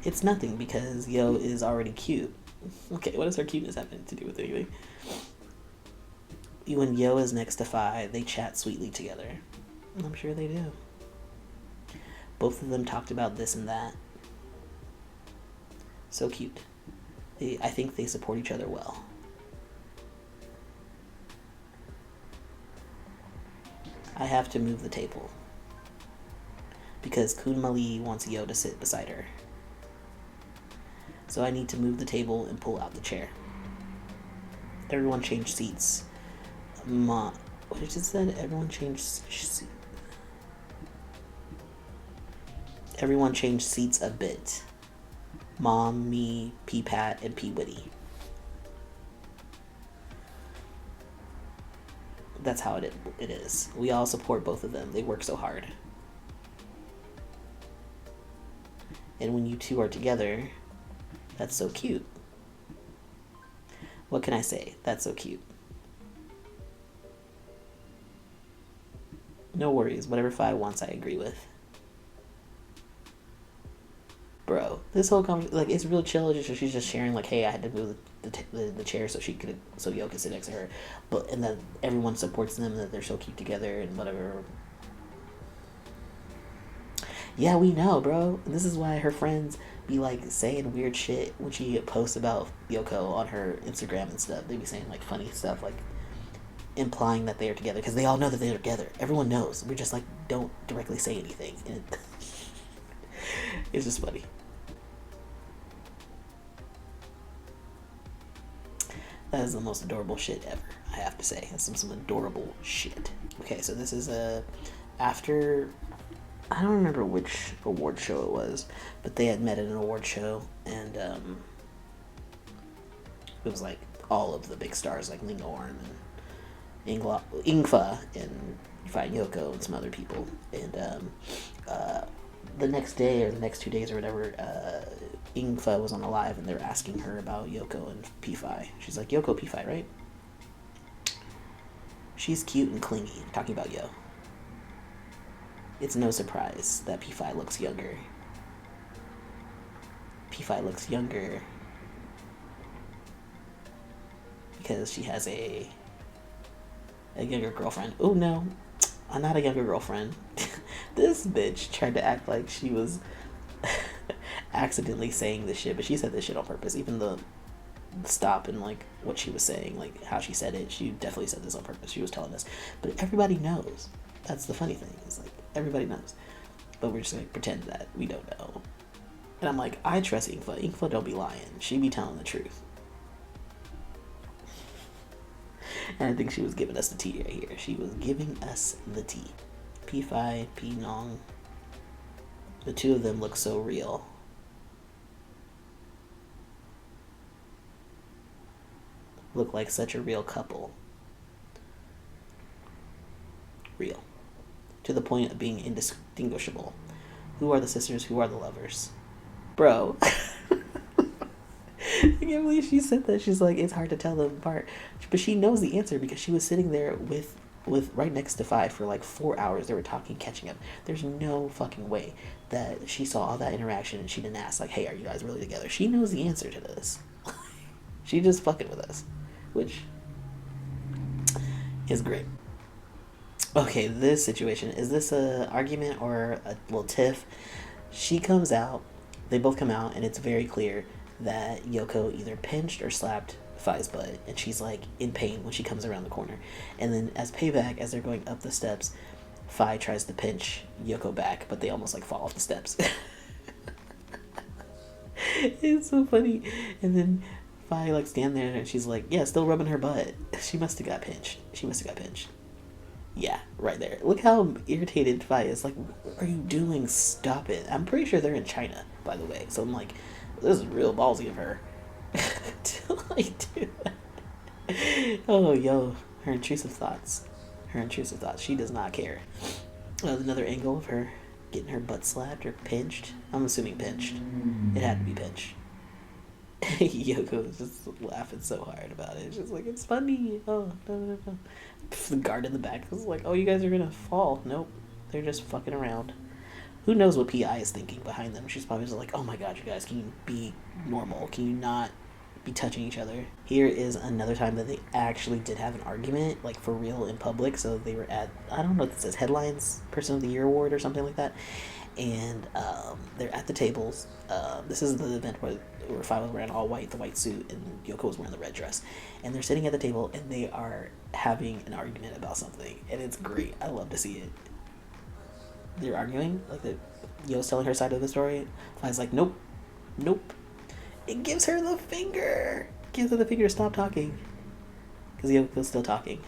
It's nothing because Yo is already cute. Okay, what does her cuteness have to do with anything? When Yo is next to Faye, they chat sweetly together. I'm sure they do. Both of them talked about this and that. So cute. I think they support each other well. I have to move the table because Kun Mali wants Yo to sit beside her. So I need to move the table and pull out the chair. Everyone changed seats. What did it say? Everyone changed seats a bit. Mom, me, P Pat, and P Witty. That's how it is. We all support both of them. They work so hard. And when you two are together, that's so cute. What can I say? That's so cute. No worries. Whatever Faye wants, I agree with. Bro, this whole conversation, like, it's real chill. She's just sharing, like, hey, I had to move the chair so Yo could sit next to her, and then everyone supports them, that they're so cute together and whatever. Yeah, we know, bro. This is why her friends be like saying weird shit when she posts about Yoko on her Instagram and stuff. They be saying like funny stuff, like implying that they are together because they all know that they're together. Everyone knows. We're just like, don't directly say anything, and it's just funny. That is the most adorable shit ever, I have to say. That's some adorable shit. Okay, so this is after, I don't remember which award show it was, but they had met at an award show, and it was like all of the big stars, like Ling Orm and Engfa and FayeYoko and some other people. And the next day or the next 2 days or whatever, Engfa was on a live and they were asking her about Yoko and P-Faye. She's like, Yoko P-Faye, right? She's cute and clingy. I'm talking about Yo. It's no surprise that P-Faye looks younger. P-Faye looks younger because she has a younger girlfriend. Oh no, I'm not a younger girlfriend. This bitch tried to act like she was accidentally saying this shit, but she said this shit on purpose. Even stop and like what she was saying, like how she said it. She definitely said this on purpose. She was telling us, but everybody knows. That's the funny thing. Is like everybody knows, but we're just gonna pretend that we don't know. And I'm like, I trust Engfa. Engfa don't be lying. She be telling the truth. And I think she was giving us the tea right here. She was giving us the tea. P5, P Nong. The two of them look so real. Look like such a real couple. Real. To the point of being indistinguishable. Who are the sisters? Who are the lovers? Bro. I can't believe she said that. She's like, it's hard to tell them apart. But she knows the answer because she was sitting there with right next to Faye for like 4 hours. They were talking, catching up. There's no fucking way that she saw all that interaction and she didn't ask, like, hey, are you guys really together? She knows the answer to this. She just fucking with us. Which is great. Okay, this situation. Is this a argument or a little tiff? She comes out. They both come out and it's very clear that Yoko either pinched or slapped Faye's butt, and she's like in pain when she comes around the corner. And then as payback, as they're going up the steps, Faye tries to pinch Yoko back, but they almost like fall off the steps. It's so funny. And then Faye like stand there and she's like, yeah, still rubbing her butt. She must have got pinched. Yeah, right there. Look how irritated Faye is. Like, what are you doing? Stop it. I'm pretty sure they're in China, by the way. So I'm like, this is real ballsy of her to like do that. Oh, yo, her intrusive thoughts. She does not care. Another angle of her getting her butt slapped or pinched. I'm assuming pinched. It had to be pinched. Yoko is just laughing so hard about it. She's like, it's funny. Oh, no. The guard in the back is like, oh, you guys are gonna fall. Nope, they're just fucking around. Who knows what PI is thinking behind them? She's probably just like, oh my god, you guys, can you be normal? Can you not be touching each other? Here is another time that they actually did have an argument, like for real in public. So they were at, I don't know what this says, Headlines Person of the Year Award or something like that. And they're at the tables. This is the event where Faye was wearing all white, the white suit, and Yoko was wearing the red dress. And they're sitting at the table and they are having an argument about something. And it's great. I love to see it. They're arguing, like Yo's telling her side of the story. Faye's like, nope. It gives her the finger. Gives her the finger to stop talking. Because Yoko's still talking.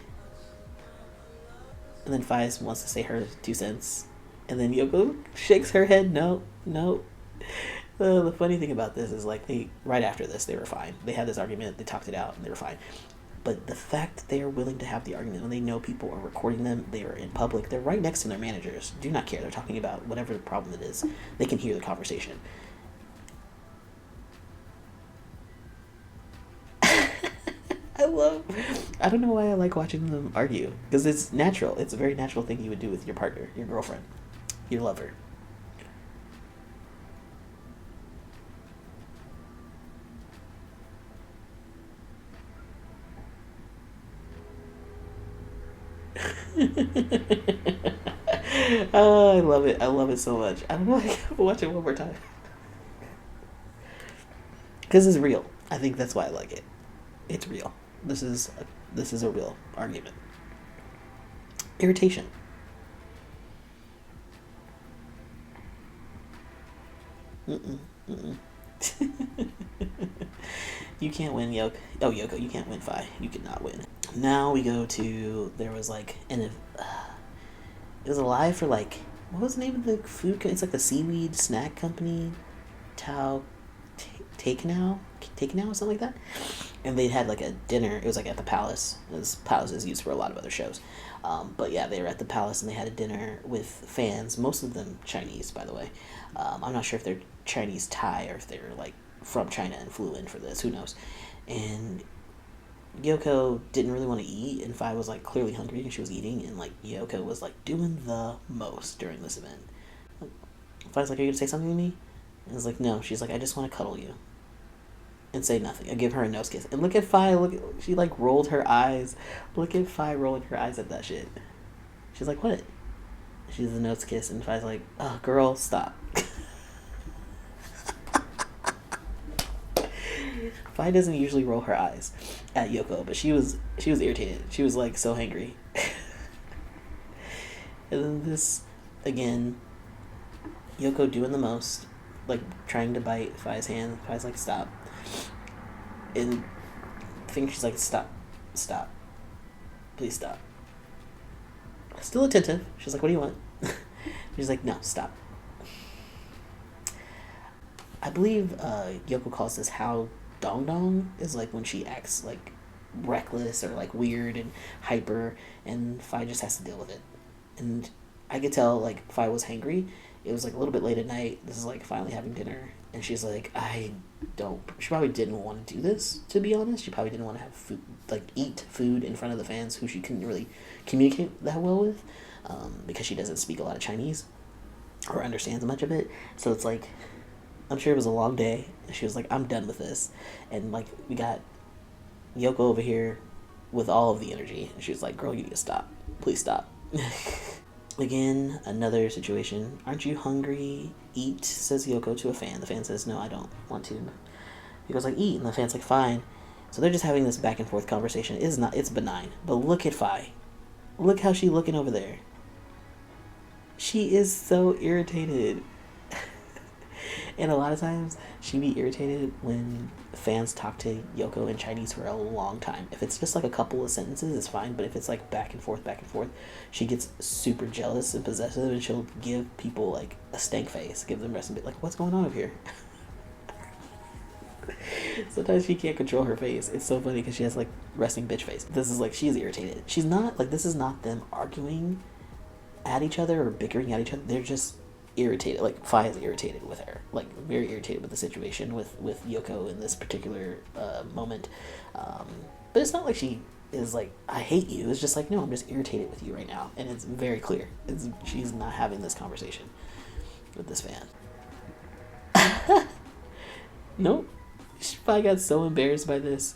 And then Faye wants to say her 2 cents. And then Yoko shakes her head, no. The funny thing about this is, like, right after this, they were fine. They had this argument, they talked it out, and they were fine. But the fact that they are willing to have the argument when they know people are recording them, they are in public, they're right next to their managers. Do not care. They're talking about whatever the problem it is. They can hear the conversation. I don't know why I like watching them argue. Because it's natural. It's a very natural thing you would do with your partner, your girlfriend, your lover. Oh, I love it. I love it so much. I don't know. I can watch it one more time. Because it's real. I think that's why I like it. It's real. This is a real argument. Irritation. You can't win, Yoko. Oh, Yoko, you can't win, Faye. You cannot win. Now we go to, there was like, it was a live for like, what was the name of the food? It's like the seaweed snack company, Takenau or something like that. And they had like a dinner. It was like at the Palace. This Palace is used for a lot of other shows. But yeah, they were at the Palace and they had a dinner with fans, most of them Chinese, by the way. I'm not sure if they're Chinese Thai or if they're like from China and flew in for this. Who knows? And Yoko didn't really want to eat, and Faye was like clearly hungry and she was eating, and like Yoko was like doing the most during this event. Like, Faye's like, are you gonna say something to me? And I was like, no. She's like, I just want to cuddle you and say nothing. I give her a nose kiss. And look at Faye, she like rolled her eyes. Look at Faye rolling her eyes at that shit. She's like, what? She does a nose kiss, and Faye's like, oh, girl, stop. Faye doesn't usually roll her eyes at Yoko, but she was irritated. She was like so angry. And then this again, Yoko doing the most, like trying to bite Faye's hand. Faye's like, stop. And I think she's like, stop, please stop. Still attentive. She's like, what do you want? She's like, no, stop. I believe Yoko calls this how dong dong, is like when she acts like reckless or like weird and hyper, and Faye just has to deal with it. And I could tell like Faye was hangry. It was like a little bit late at night. This is like finally having dinner, and she's like, she probably didn't want to do this, to be honest. She probably didn't want to have food, like eat food in front of the fans who she couldn't really communicate that well with, because she doesn't speak a lot of Chinese or understands much of it. So it's like, I'm sure it was a long day, and she was like, I'm done with this. And like, we got Yoko over here with all of the energy, and she was like, girl, you need to stop. Please stop. Again, another situation. Aren't you hungry? Eat, says Yoko to a fan. The fan says, no, I don't want to. He goes like, eat, and the fan's like, fine. So they're just having this back and forth conversation. It's benign. But look at Faye. Look how she's looking over there. She is so irritated. And a lot of times, she'd be irritated when fans talk to Yoko in Chinese for a long time. If it's just like a couple of sentences, it's fine. But if it's like back and forth, she gets super jealous and possessive, and she'll give people like a stank face, give them resting, like, what's going on over here? Sometimes she can't control her face. It's so funny because she has like resting bitch face. This is like, she's irritated. She's not like, this is not them arguing at each other or bickering at each other. They're just irritated. Like, Faye is irritated with her, like very irritated with the situation with Yoko in this particular moment. But it's not like she is like, I hate you. It's just like, no, I'm just irritated with you right now, and it's very clear. She's not having this conversation with this fan. Nope. Faye got so embarrassed by this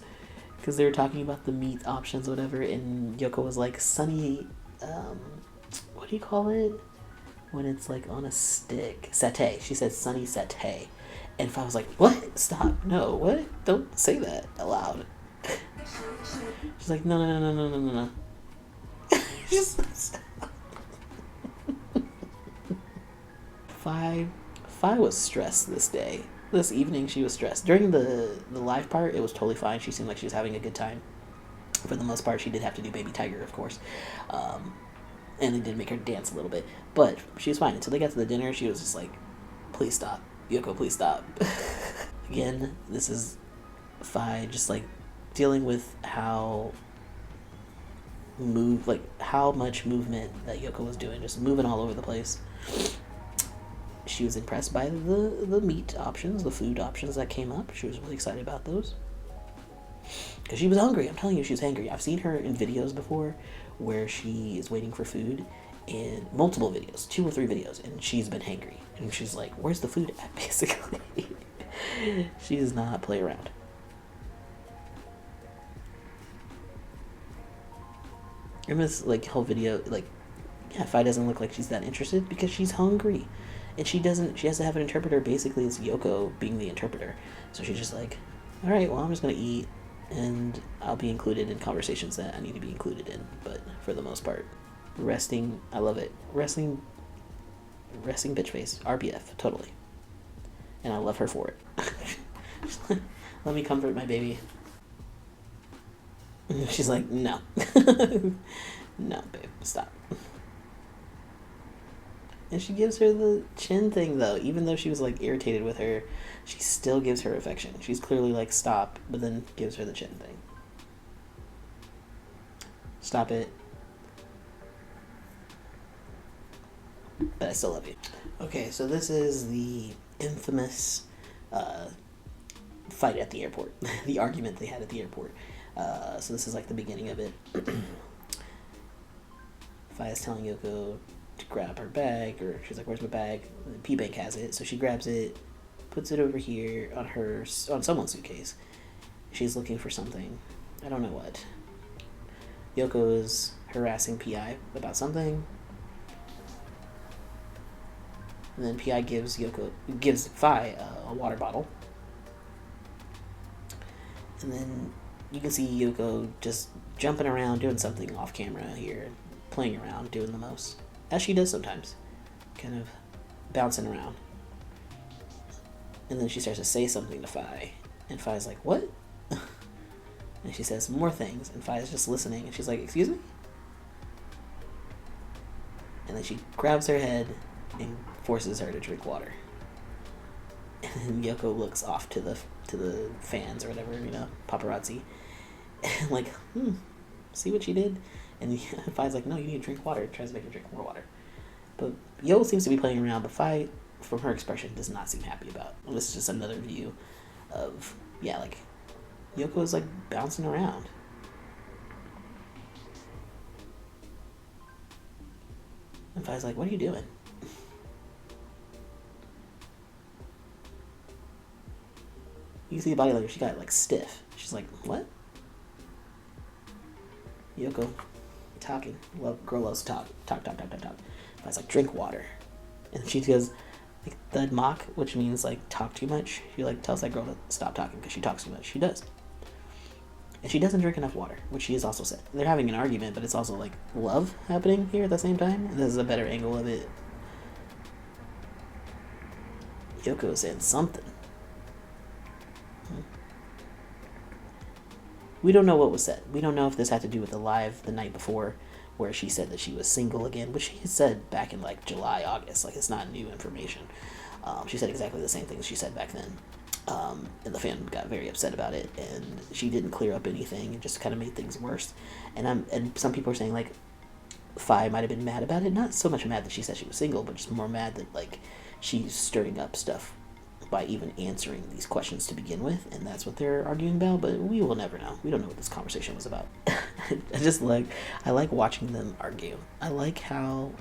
because they were talking about the meat options, whatever, and Yoko was like, sunny, what do you call it when it's like on a stick? Satay. She said sunny satay. And Faye was like, what? Stop. No, what? Don't say that aloud. She's like, no. Just Faye was stressed this day. This evening she was stressed. During the live part, it was totally fine. She seemed like she was having a good time. For the most part, she did have to do Baby Tiger, of course. And they did make her dance a little bit. But she was fine. Until they got to the dinner, she was just like, please stop. Yoko, please stop. Again, this is Faye just like dealing with how much movement that Yoko was doing, just moving all over the place. She was impressed by the meat options, the food options that came up. She was really excited about those. Because she was hungry. I'm telling you, she was hungry. I've seen her in videos before where she is waiting for food, in multiple videos, 2 or 3 videos, and she's been hangry. And she's like, where's the food at, basically? She does not play around. In this like whole video, like, yeah, Faye doesn't look like she's that interested because she's hungry. And she has to have an interpreter. Basically, it's Yoko being the interpreter. So she's just like, all right, well, I'm just going to eat, and I'll be included in conversations that I need to be included in. But for the most part, resting, I love it. Resting bitch face, RBF, totally. And I love her for it. Let me comfort my baby. She's like, no. No, babe, stop. And she gives her the chin thing, though. Even though she was, like, irritated with her, she still gives her affection. She's clearly like, stop, but then gives her the chin thing. Stop it. But I still love you. Okay, so this is the infamous fight at the airport. The argument they had at the airport. So this is, like, the beginning of it. Faye is telling Yoko to grab her bag, or she's like, where's my bag? And P-Bank has it, so she grabs it, puts it over here on someone's suitcase. She's looking for something. I don't know what. Yoko is harassing PI about something. And then PI gives Faye a water bottle. And then you can see Yoko just jumping around, doing something off camera here, playing around, doing the most, as she does sometimes, kind of bouncing around. And then she starts to say something to Faye, and Faye's like, what? And she says more things, and Faye's just listening, and she's like, excuse me? And then she grabs her head and forces her to drink water. And then Yoko looks off to the fans or whatever, you know, paparazzi, and like, see what she did? And Faye's like, no, you need to drink water. Tries to make her drink more water. But Yoko seems to be playing around, but Faye, from her expression, does not seem happy about it. This is just another view of, yeah, like, Yoko is like bouncing around. And Faye's like, what are you doing? You can see the body language, she got like stiff. She's like, what? Yoko, talking. Girl loves to talk. Talk. Faye's like, drink water. And she goes, like, the mock, which means like talk too much. She like tells that girl to stop talking because she talks too much. She does. And she doesn't drink enough water, which she has also said. They're having an argument, but it's also like love happening here at the same time. This is a better angle of it. Yoko is saying something. We don't know what was said. We don't know if this had to do with the live the night before where she said that she was single again, which she had said back in like July, August. Like, it's not new information. She said exactly the same things she said back then. And the fan got very upset about it, and she didn't clear up anything and just kind of made things worse. And some people are saying like Faye might have been mad about it, not so much mad that she said she was single, but just more mad that like she's stirring up stuff by even answering these questions to begin with, and that's what they're arguing about. But we will never know. We don't know what this conversation was about. I like watching them argue. I like how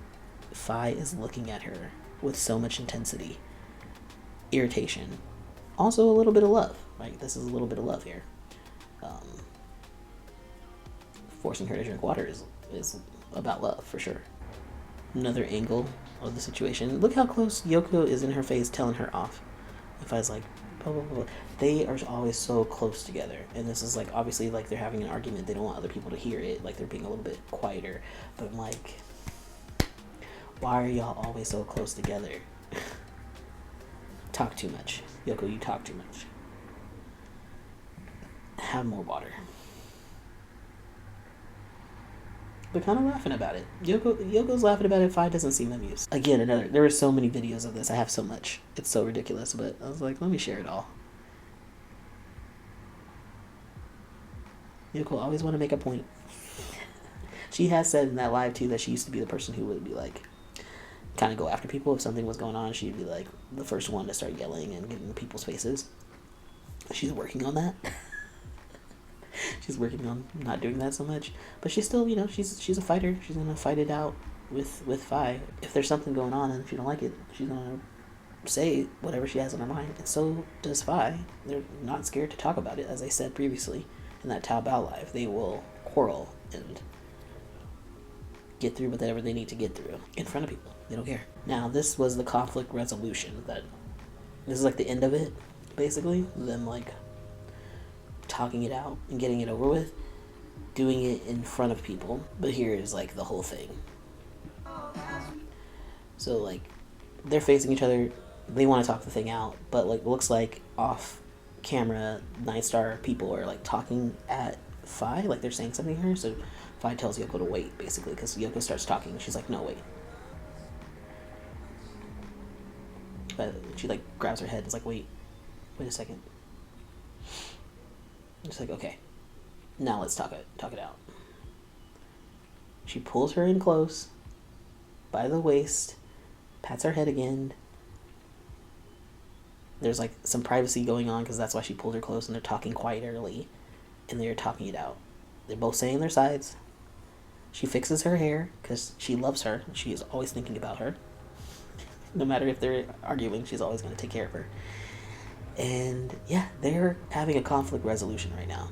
Faye is looking at her with so much intensity, irritation, also a little bit of love. Like, this is a little bit of love here. Forcing her to drink water is about love for sure. Another angle of the situation. Look how close Yoko is in her face, telling her off. If I was like, blah, blah, blah. They are always so close together, and this is like obviously like they're having an argument. They don't want other people to hear it. Like, they're being a little bit quieter. But I'm like, why are y'all always so close together? Talk too much. Yoko, you talk too much. Have more water. But kind of laughing about it. Yoko's laughing about it. Faye doesn't seem amused. Again, there were so many videos of this. I have so much. It's so ridiculous, but I was like, let me share it all. Yoko always want to make a point. She has said in that live too that she used to be the person who would be like, kind of go after people if something was going on. She'd be like the first one to start yelling and getting in people's faces. She's working on that. She's working on not doing that so much, but she's still, you know, she's a fighter. She's gonna fight it out with Faye. If there's something going on and if you don't like it, she's gonna say whatever she has on her mind, and so does Faye. They're not scared to talk about it, as I said previously in that Taobao live. They will quarrel and get through whatever they need to get through in front of people. They don't care. Now, this was the conflict resolution. This is like the end of it, basically. Them like talking it out and getting it over with, doing it in front of people. But here is like the whole thing. So like they're facing each other. They want to talk the thing out, but like looks like off camera, Nightstar people are like talking at Faye, like they're saying something to her. So Faye tells Yoko to wait, basically, because Yoko starts talking. She's like, no, wait. But she like grabs her head and is like, wait a second. It's like, okay, now let's talk it out. She pulls her in close by the waist, pats her head again. There's like some privacy going on because that's why she pulled her close, and they're talking quite early, and they're talking it out. They're both saying their sides. She fixes her hair because she loves her. She is always thinking about her. No matter if they're arguing, she's always going to take care of her. And yeah, they're having a conflict resolution right now.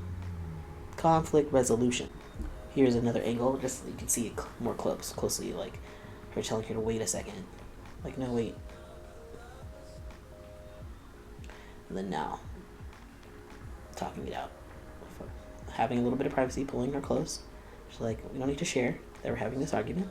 Conflict resolution. Here's another angle, just so you can see it more closely, like her telling her to wait a second. Like, no, wait. And then now, talking it out. having a little bit of privacy, pulling her close. She's like, we don't need to share that we're having this argument.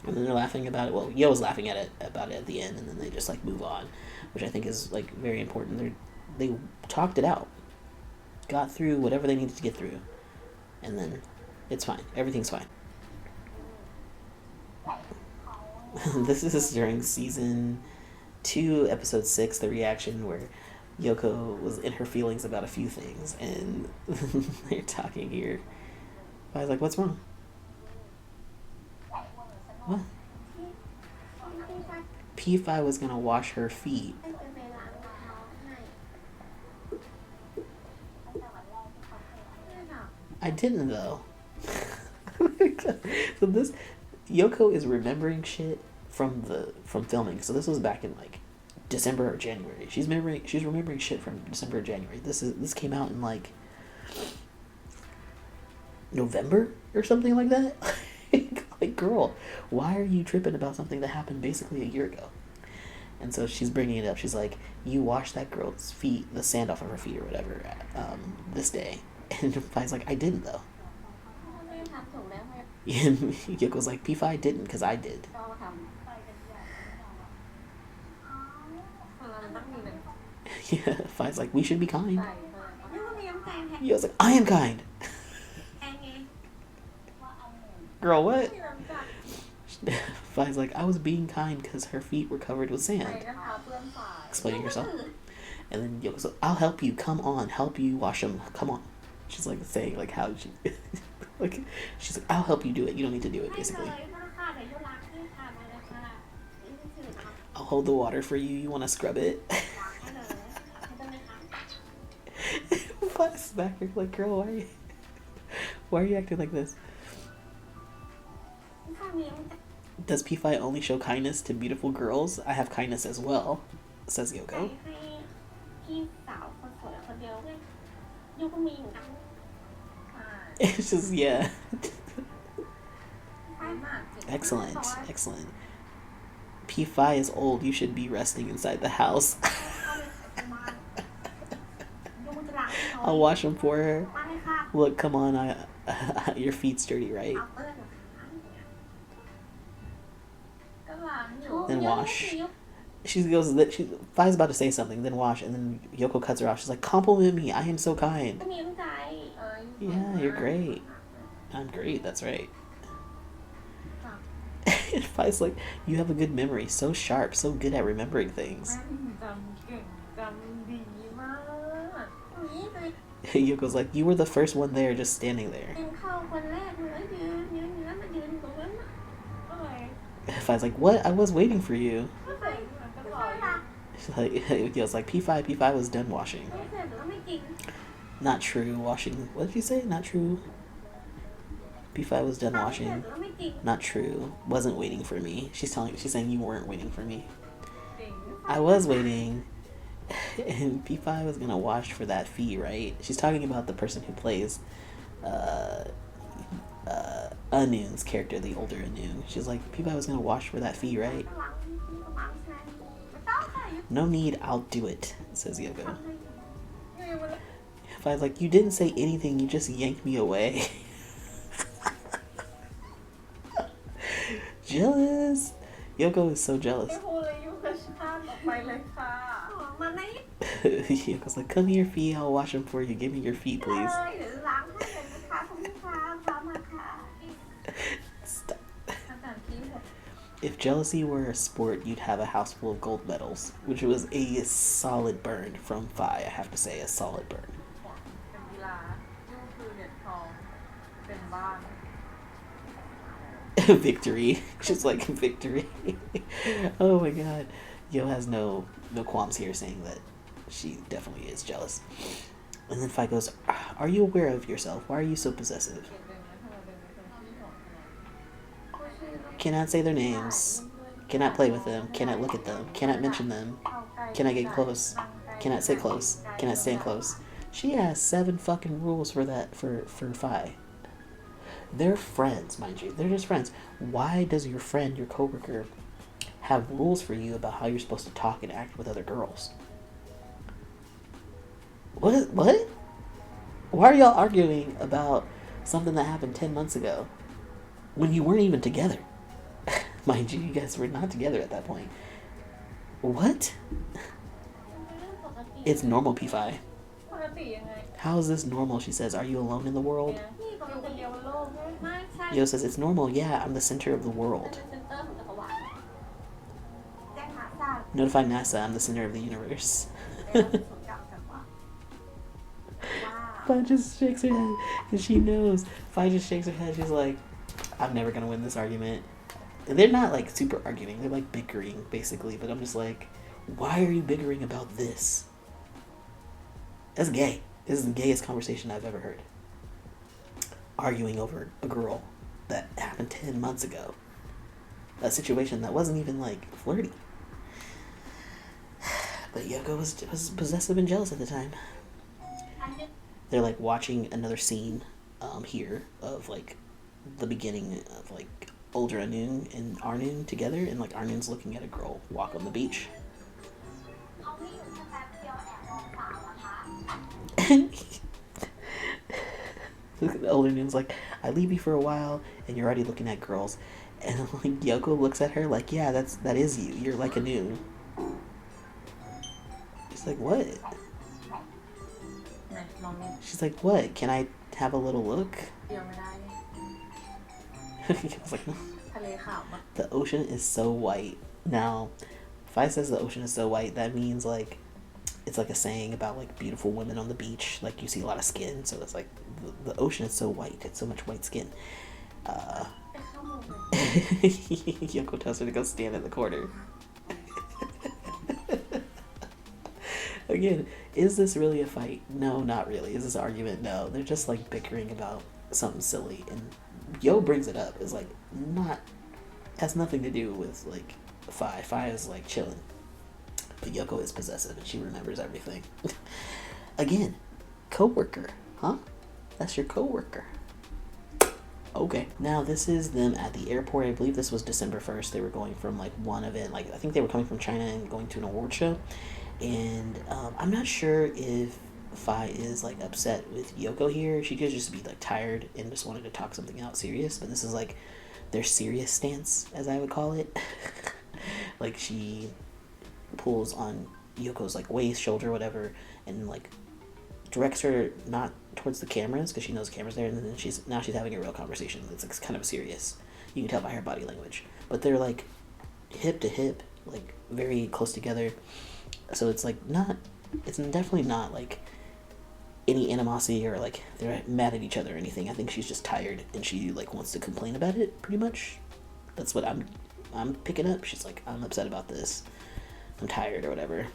And then they're laughing about it. Well, Yo's laughing about it at the end, and then they just like move on, which I think is like very important. They talked it out, got through whatever they needed to get through, and then it's fine. Everything's fine. This is during season 2, episode 6, the reaction where Yoko was in her feelings about a few things, and they're talking here. I was like, "What's wrong?" What? P5 was gonna wash her feet. I didn't though. So this Yoko is remembering shit from filming. So this was back in like December or January. She's remembering shit from December or January. This came out in like November or something like that. Like, girl, why are you tripping about something that happened basically a year ago? And so she's bringing it up. She's like, you washed that girl's feet, the sand off of her feet or whatever, this day. And Faye's like, I didn't though. And Yoko's like, P5 didn't because I did. Yeah, Faye's like, we should be kind. Yoko's like, I am kind. Girl, what? Faye's like, I was being kind because her feet were covered with sand. Explaining herself. And then Yoko's like, I'll help you. Come on. Help you wash them. Come on. She's like saying like how she... like, she's like, I'll help you do it. You don't need to do it, basically. I'll hold the water for you. You want to scrub it? Faye's back here like, girl, why are you acting like this? Does P5 only show kindness to beautiful girls? I have kindness as well, says Yoko. It's just, yeah. Excellent. P5 is old. You should be resting inside the house. I'll wash them for her. Look, come on. Your feet's dirty, right? Then wash. Faye's about to say something, then wash, and then Yoko cuts her off. She's like, compliment me, I am so kind. Yeah, you're great. I'm great, that's right. And Faye's like, you have a good memory, so sharp, so good at remembering things. Yoko's like, you were the first one there, just standing there. Faye's like, what? I was waiting for you. She's like, Yoko's like, P5 was done washing. Not true. Washing. What did you say? Not true. P5 was done washing. Not true. Wasn't waiting for me. She's saying you weren't waiting for me. I was waiting. And P5 was gonna wash for that fee, right? She's talking about the person who plays Anueng's character, the older Anueng. She's like, P5 was gonna wash for that fee, right? No need, I'll do it, says Yoko. P5's like, you didn't say anything, you just yanked me away. Jealous. Yoko is so jealous. Yoko's like, come here, Fee, I'll wash them for you. Give me your feet, please. Stop. If jealousy were a sport, you'd have a house full of gold medals, which was a solid burn from Faye, I have to say, a solid burn. Victory. She's like, victory. Oh my god. Yo has no qualms here saying that she definitely is jealous. And then Faye goes, are you aware of yourself? Why are you so possessive? cannot say their names, cannot play with them, cannot look at them, cannot mention them, cannot get close, cannot sit close, cannot stand close. She has 7 fucking rules for that, for Faye. They're friends, mind you. They're just friends. Why does your friend, your coworker, have rules for you about how you're supposed to talk and act with other girls? What? Why are y'all arguing about something that happened 10 months ago when you weren't even together? Mind you, you guys were not together at that point. What? It's normal, P5. How is this normal? She says, are you alone in the world? Yo says, it's normal. Yeah, I'm the center of the world. Notify NASA, I'm the center of the universe. Faye just shakes her head because she knows. Faye just shakes her head. She's like, I'm never going to win this argument. And they're not like super arguing. They're like bickering basically. But I'm just like, why are you bickering about this? That's gay. This is the gayest conversation I've ever heard. Arguing over a girl that happened 10 months ago. A situation that wasn't even like flirty. But Yoko was possessive and jealous at the time. They're like watching another scene here of like the beginning of like older Anueng and Anueng together, and like Anueng's looking at a girl walk on the beach. The older Anueng's like, I leave you for a while and you're already looking at girls. And like Yoko looks at her like, yeah, that is you. You're like Anueng. She's like, what? She's like, what? Can I have a little look? I was like, no. The ocean is so white. Now, if I says the ocean is so white, that means like it's like a saying about like beautiful women on the beach. Like you see a lot of skin, so it's like the ocean is so white. It's so much white skin. Yoko tells her to go stand in the corner. Again, is this really a fight? No, not really. Is this an argument? No. They're just like bickering about something silly, and Yo brings it up. It's like has nothing to do with like Faye. Faye is like chilling, but Yoko is possessive and she remembers everything. Again, coworker, huh? That's your coworker. Okay, now this is them at the airport. I believe this was December 1st. They were going from like one event, like I think they were coming from China and going to an award show. And I'm not sure if Faye is like upset with Yoko here. She could just be like tired and just wanted to talk something out serious. But this is like their serious stance, as I would call it. Like she pulls on Yoko's like waist, shoulder, whatever, and like directs her not towards the cameras because she knows the camera's there. And then she's having a real conversation that's like kind of serious. You can tell by her body language. But they're like hip to hip, like very close together. So it's like it's definitely not like any animosity or like they're mad at each other or anything. I think she's just tired and she like wants to complain about it pretty much. That's what I'm picking up. She's like, I'm upset about this. I'm tired or whatever.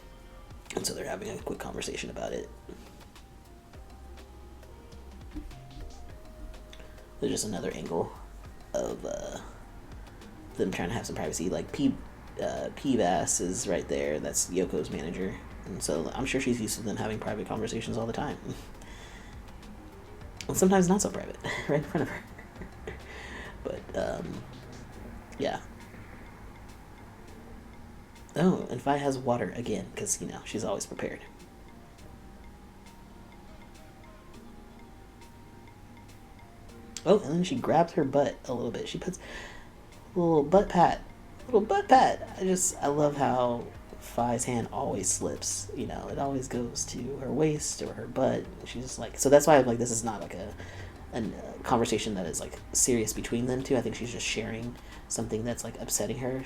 And so they're having a quick conversation about it. There's just another angle of them trying to have some privacy. Like P-Bass is right there. That's Yoko's manager. And so I'm sure she's used to them having private conversations all the time. And sometimes not so private, right in front of her. But, yeah. Oh, and Faye has water again, because, you know, she's always prepared. Oh, and then she grabs her butt a little bit. She puts a little butt pat. I love how Faye's hand always slips. You know, it always goes to her waist or her butt. She's just like, so that's why I'm like, this is not like a conversation that is like serious between them two. I think she's just sharing something that's like upsetting her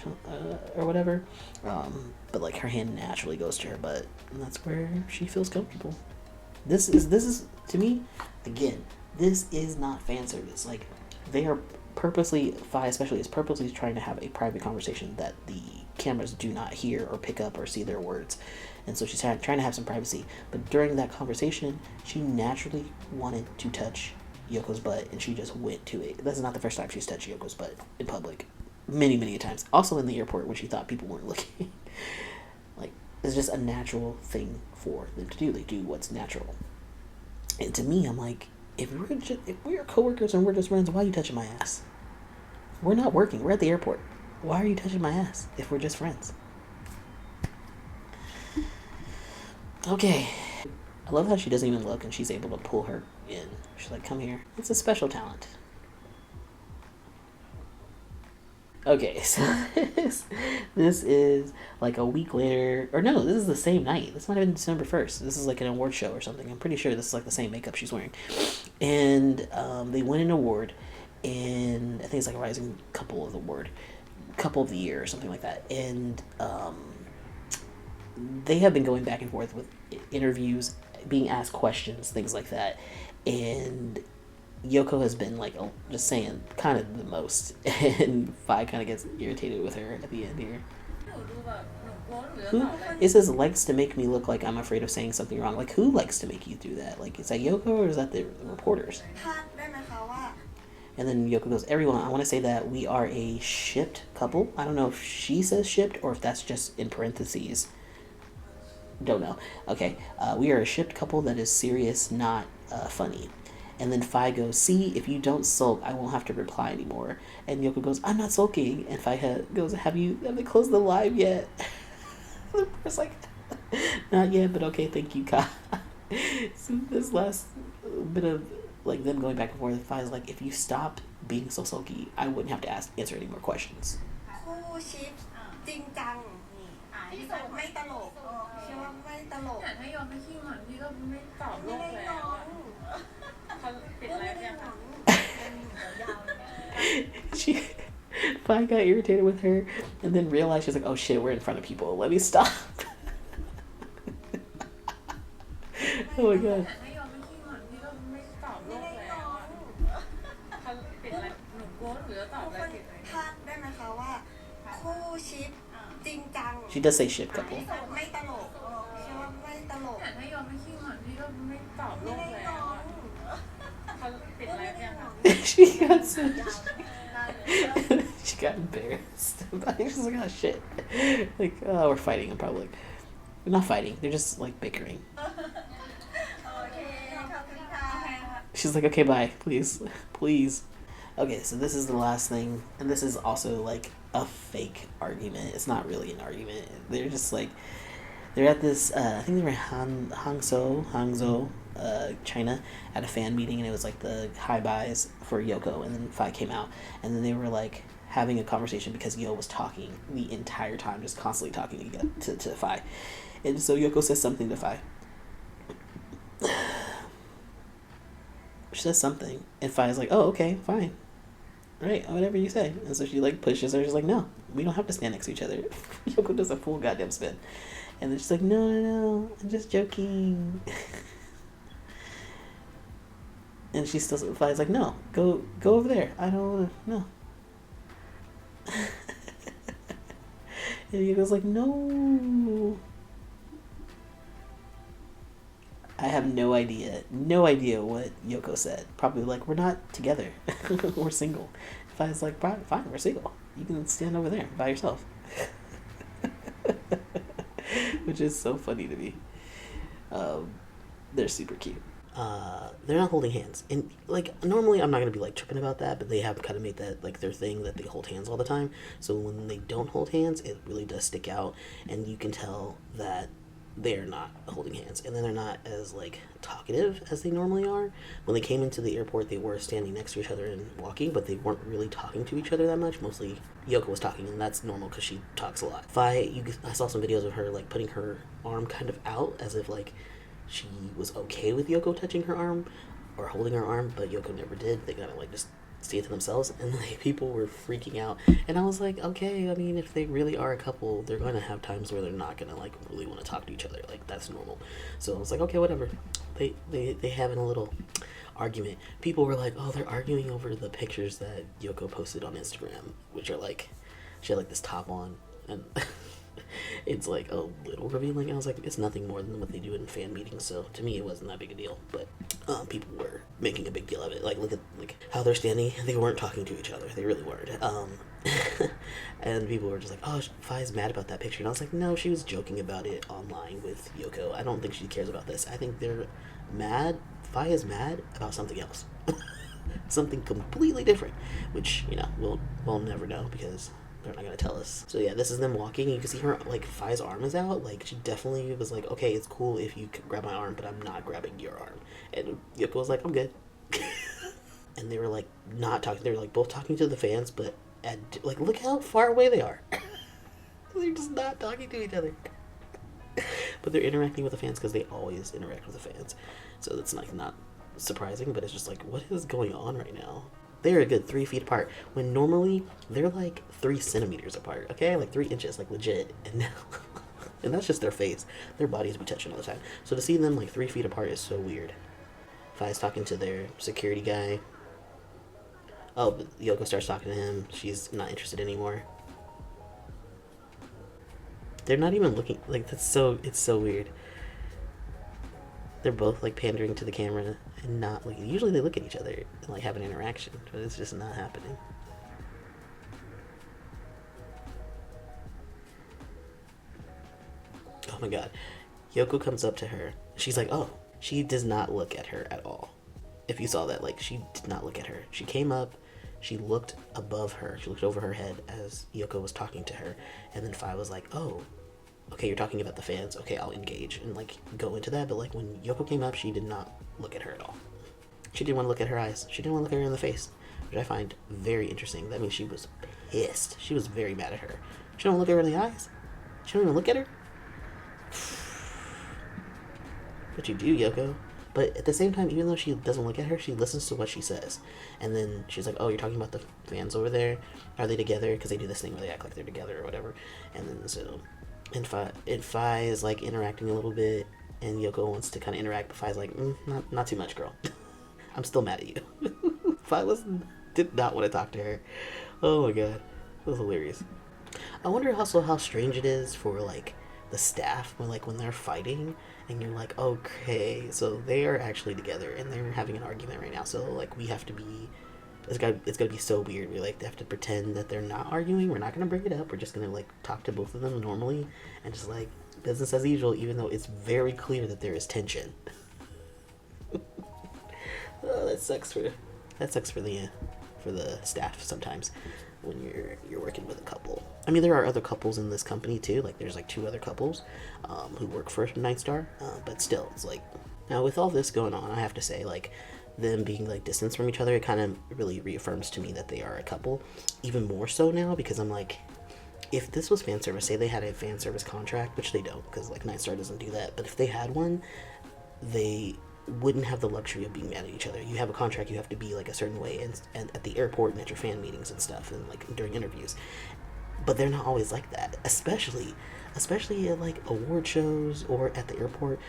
or whatever. But like her hand naturally goes to her butt, and that's where she feels comfortable. This is to me, again, this is not fan service. Like they are purposely, Faye especially is purposely trying to have a private conversation that the cameras do not hear or pick up or see their words. And so she's trying to have some privacy. But during that conversation, she naturally wanted to touch Yoko's butt, and she just went to it. That's not the first time she's touched Yoko's butt in public. Many, many times. Also in the airport when she thought people weren't looking. Like, it's just a natural thing for them to do. They do what's natural. And to me, I'm like, if we're coworkers and we're just friends, why are you touching my ass? We're not working. We're at the airport. Why are you touching my ass if we're just friends? Okay. I love how she doesn't even look and she's able to pull her in. She's like, come here. It's a special talent. Okay, so this is like a week later, or no, this is the same night. This might have been December 1st. This is like an award show or something. I'm pretty sure this is like the same makeup she's wearing. And they win an award, and I think it's like a Rising Couple of the Year or something like that. And they have been going back and forth with interviews, being asked questions, things like that. And Yoko has been like just saying kind of the most, and Faye kind of gets irritated with her at the end here. Who it says likes to make me look like I'm afraid of saying something wrong? Like, who likes to make you do that? Like, is that Yoko or is that the reporters? And then Yoko goes, everyone, I want to say that we are a shipped couple. I don't know if she says shipped or if that's just in parentheses. Don't know. Okay, we are a shipped couple that is serious, not funny. And then Faye goes, see, if you don't sulk, I won't have to reply anymore. And Yoko goes, I'm not sulking. And Faye goes, have they closed the live yet? The person's like, not yet, but okay, thank you, Ka. So this last bit of like them going back and forth, Faye's like, if you stop being so sulky, I wouldn't have to answer any more questions. Faye got irritated with her and then realized she's like, oh shit, we're in front of people. Let me stop. Oh my god. She does say ship couple. She got so she got embarrassed. She's like, oh shit. Like, oh, we're fighting in public. We're not fighting, they're just like bickering. She's like, okay, bye, please. Please. Okay, so this is the last thing, and this is also like a fake argument. It's not really an argument. They're just like, they're at this, I think they were in Hangzhou, China, at a fan meeting, and it was like the high buys for Yoko, and then Faye came out, and then they were like having a conversation because Yo was talking the entire time, just constantly talking to Faye. And so Yoko says something to Faye. She says something, and Faye's like, oh, okay, fine. Right, whatever you say. And so she like pushes her. She's like, no, we don't have to stand next to each other. Yoko does a full goddamn spin. And then she's like, no, I'm just joking. And she still, Faye's like, no, go over there. I don't want to, no. And Yoko's like, no. I have no idea what Yoko said. Probably like, we're not together. We're single. Faye's like, fine, we're single. You can stand over there by yourself. Which is so funny to me. They're super cute. They're not holding hands. And like, normally I'm not going to be like tripping about that, but they have kind of made that like their thing that they hold hands all the time. So when they don't hold hands, it really does stick out. And you can tell that they're not holding hands, and then they're not as like talkative as they normally are. When they came into the airport, they were standing next to each other and walking, but they weren't really talking to each other that much. Mostly Yoko was talking, and that's normal because she talks a lot. Faye, I saw some videos of her like putting her arm kind of out as if like she was okay with Yoko touching her arm or holding her arm, but Yoko never did. They kind of like just stayed to themselves, and like people were freaking out, and I was like, okay, I mean, if they really are a couple, they're going to have times where they're not going to like really want to talk to each other. Like, that's normal. So I was like, okay, whatever. They having a little argument. People were like, oh, they're arguing over the pictures that Yoko posted on Instagram, which are like, she had like this top on, and it's like a little revealing. I was like, it's nothing more than what they do in fan meetings, so to me it wasn't that big a deal. But people were making a big deal of it. Like, look at like how they're standing. They weren't talking to each other. They really weren't. And people were just like, oh, Faye's mad about that picture. And I was like, no, she was joking about it online with Yoko. I don't think she cares about this. I think they're mad. Faye is mad about something else. Something completely different, which, you know, we'll never know because they're not gonna tell us. So yeah, this is them walking. You can see her, like, Faye's arm is out. Like, she definitely was like, okay, it's cool if you grab my arm, but I'm not grabbing your arm. And Yoko was like, I'm good. And they were like not talking. They were like both talking to the fans, but like, look how far away they are. They're just not talking to each other. But they're interacting with the fans because they always interact with the fans. So that's like not surprising, but it's just like, what is going on right now? They're a good 3 feet apart when normally they're like 3 centimeters apart. Okay, like 3 inches, like legit. And now, and that's just their face. Their bodies be touching all the time. So to see them like 3 feet apart is so weird. Faye's talking to their security guy. Oh, but Yoko starts talking to him. She's not interested anymore. They're not even looking, like, it's so weird. They're both like pandering to the camera and not like, usually they look at each other and like have an interaction, but it's just not happening. Oh my god. Yoko comes up to her. She's like, oh, she does not look at her at all. If you saw that, like, she did not look at her. She came up, she looked above her, she looked over her head as Yoko was talking to her, and then Faye was like, oh, okay, you're talking about the fans, okay, I'll engage, and like go into that. But like when Yoko came up, she did not look at her at all. She didn't want to look at her eyes. She didn't want to look at her in the face, which I find very interesting. That means she was pissed. She was very mad at her. She don't look at her in the eyes. She don't even look at her. But you do, Yoko. But at the same time, even though she doesn't look at her, she listens to what she says. And then she's like, oh, you're talking about the fans over there? Are they together? Because they do this thing where they act like they're together or whatever. And then so, and Faye is like interacting a little bit, and Yoko wants to kind of interact, but Faye's like, not too much, girl. I'm still mad at you. Faye did not want to talk to her. Oh my god. That was hilarious. I wonder also how strange it is for like the staff when they're fighting and you're like, okay, so they are actually together and they're having an argument right now, so like we have to be, it's gonna be so weird. We like have to pretend that they're not arguing. We're not gonna bring it up. We're just gonna like talk to both of them normally and just like business as usual, even though it's very clear that there is tension. Oh, that sucks for the staff sometimes when you're working with a couple. I mean, there are other couples in this company too. Like there's like 2 other couples who work for Nightstar, but still, it's like, now with all this going on, I have to say, like, them being like distanced from each other, it kind of really reaffirms to me that they are a couple, even more so now, because I'm like, if this was fan service, say they had a fan service contract, which they don't, because like Nightstar doesn't do that, but if they had one, they wouldn't have the luxury of being mad at each other. You have a contract, you have to be like a certain way, and at the airport and at your fan meetings and stuff, and like during interviews. But they're not always like that, especially at like award shows or at the airport.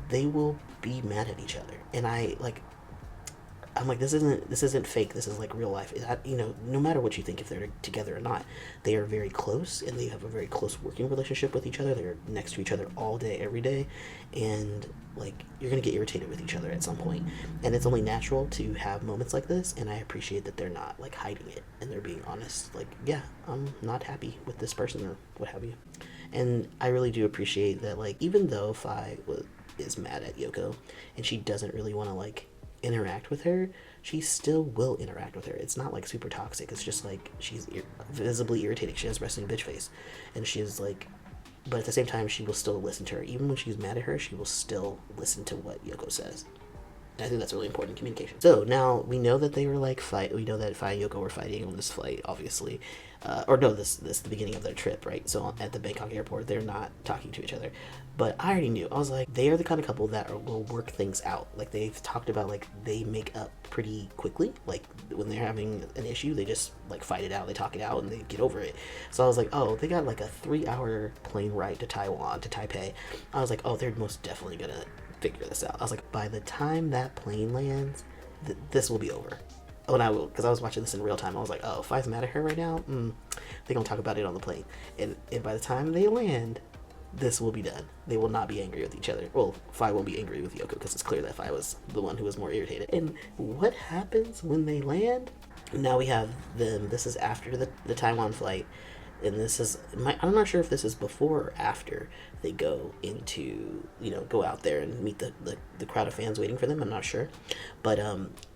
They will be mad at each other, and I'm like, this isn't fake. This is like real life. No matter what you think, if they're together or not, they are very close and they have a very close working relationship with each other. They're next to each other all day, every day, and like you're gonna get irritated with each other at some point. And it's only natural to have moments like this. And I appreciate that they're not like hiding it and they're being honest. Like, yeah, I'm not happy with this person or what have you. And I really do appreciate that. Like, even though Faye is mad at Yoko and she doesn't really want to like interact with her, she still will interact with her. It's not like super toxic. It's just like she's visibly irritated. She has resting bitch face, and she's like, but at the same time, she will still listen to her. Even when she's mad at her, she will still listen to what Yoko says. And I think that's really important communication. So now we know that they were like we know that Faye and Yoko were fighting on this flight, obviously. This is the beginning of their trip, right? So at the Bangkok airport, they're not talking to each other. But I already knew. I was like, they are the kind of couple that will work things out. Like, they've talked about, like, they make up pretty quickly. Like, when they're having an issue, they just, like, fight it out. They talk it out, and they get over it. So I was like, oh, they got, like, a 3-hour plane ride to Taipei. I was like, oh, they're most definitely gonna figure this out. I was like, by the time that plane lands, this will be over. because I was watching this in real time, I was like, oh, Faye's mad at her right now. They're gonna talk about it on the plane, and by the time they land, this will be done. They will not be angry with each other. Well, Faye won't be angry with Yoko because it's clear that Faye was the one who was more irritated. And what happens when they land? Now we have them. This is after the Taiwan flight, and this is I'm not sure if this is before or after they go into, go out there and meet the crowd of fans waiting for them. I'm not sure, but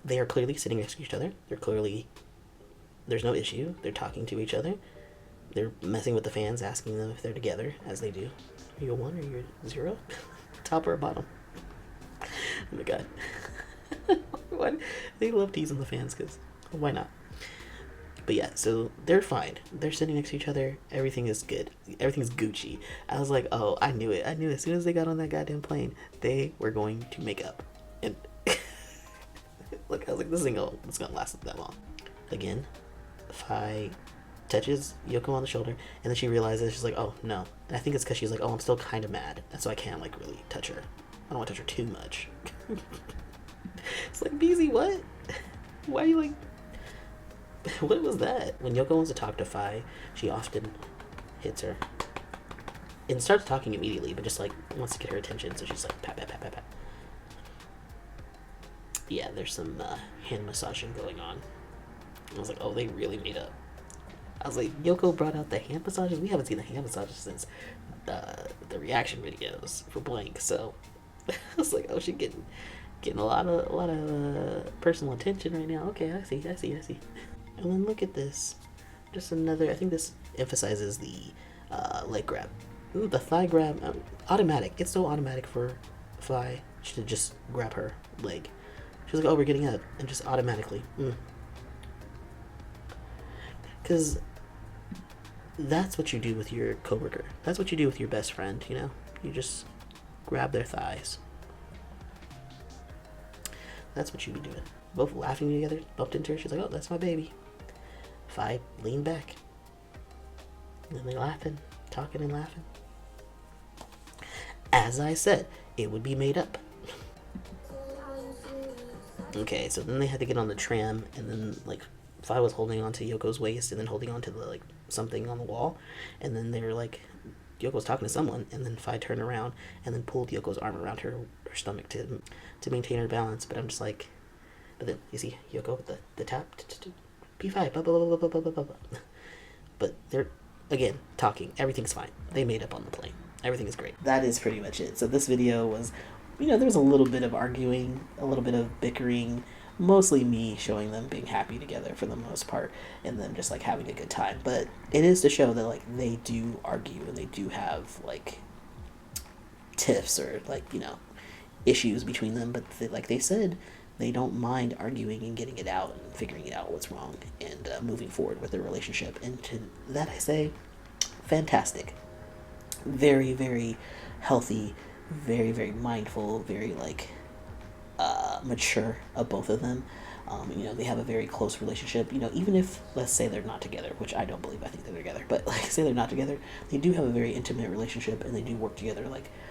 they are clearly sitting next to each other. There's no issue. They're talking to each other. They're messing with the fans, asking them if they're together, as they do. Are you a 1 or you're a 0? Top or bottom? Oh my god. What? They love teasing the fans, because why not? But yeah, so they're fine. They're sitting next to each other. Everything is good. Everything's Gucci. I was like, oh, I knew it. As soon as they got on that goddamn plane, they were going to make up. And look, I was like, this isn't gonna last that long. Again, Faye touches Yoko on the shoulder, and then she realizes, she's like, oh no. And I think it's because she's like, oh, I'm still kind of mad, and so I can't really touch her. I don't want to touch her too much. It's like, BZ, what? Why are you what was that? When Yoko wants to talk to Faye, she often hits her and starts talking immediately, but just wants to get her attention, so she's like, pat, pat, pat, pat, pat. Yeah, there's some hand massaging going on. I was like, oh, they really made up. I was like, Yoko brought out the hand massages. We haven't seen the hand massages since the reaction videos for Blank. So I was like, oh, she's getting a lot of personal attention right now. Okay, I see. And then look at this. Just another. I think this emphasizes the leg grab. Ooh, the thigh grab, automatic. It's so automatic for Faye to just grab her leg. She's like, oh, we're getting up, and just automatically. Because that's what you do with your coworker. That's what you do with your best friend, You just grab their thighs. That's what you be doing. Both laughing together, bumped into her. She's like, oh, that's my baby. Faye leaned back. And then they laughing, talking and laughing. As I said, it would be made up. Okay, so then they had to get on the tram, and then Faye was holding on to Yoko's waist and then holding on to the something on the wall, and then they were Yoko was talking to someone, and then Faye turned around and then pulled Yoko's arm around her stomach to maintain her balance. But I'm just but then you see Yoko with the tap, P5, blah blah blah blah blah blah blah. But they're again talking. Everything's fine. They made up on the plane. Everything is great. That is pretty much it. So this video was, there was a little bit of arguing, a little bit of bickering. Mostly me showing them being happy together for the most part, and them just having a good time. But it is to show that they do argue, and they do have tiffs or issues between them. But they said, they don't mind arguing and getting it out and figuring it out what's wrong and moving forward with their relationship. And to that I say, fantastic. Very, very healthy, very, very mindful, very mature of both of them. They have a very close relationship. Even if, let's say, they're not together, which I don't believe. I think they're together, but say they're not together, they do have a very intimate relationship, and they do work together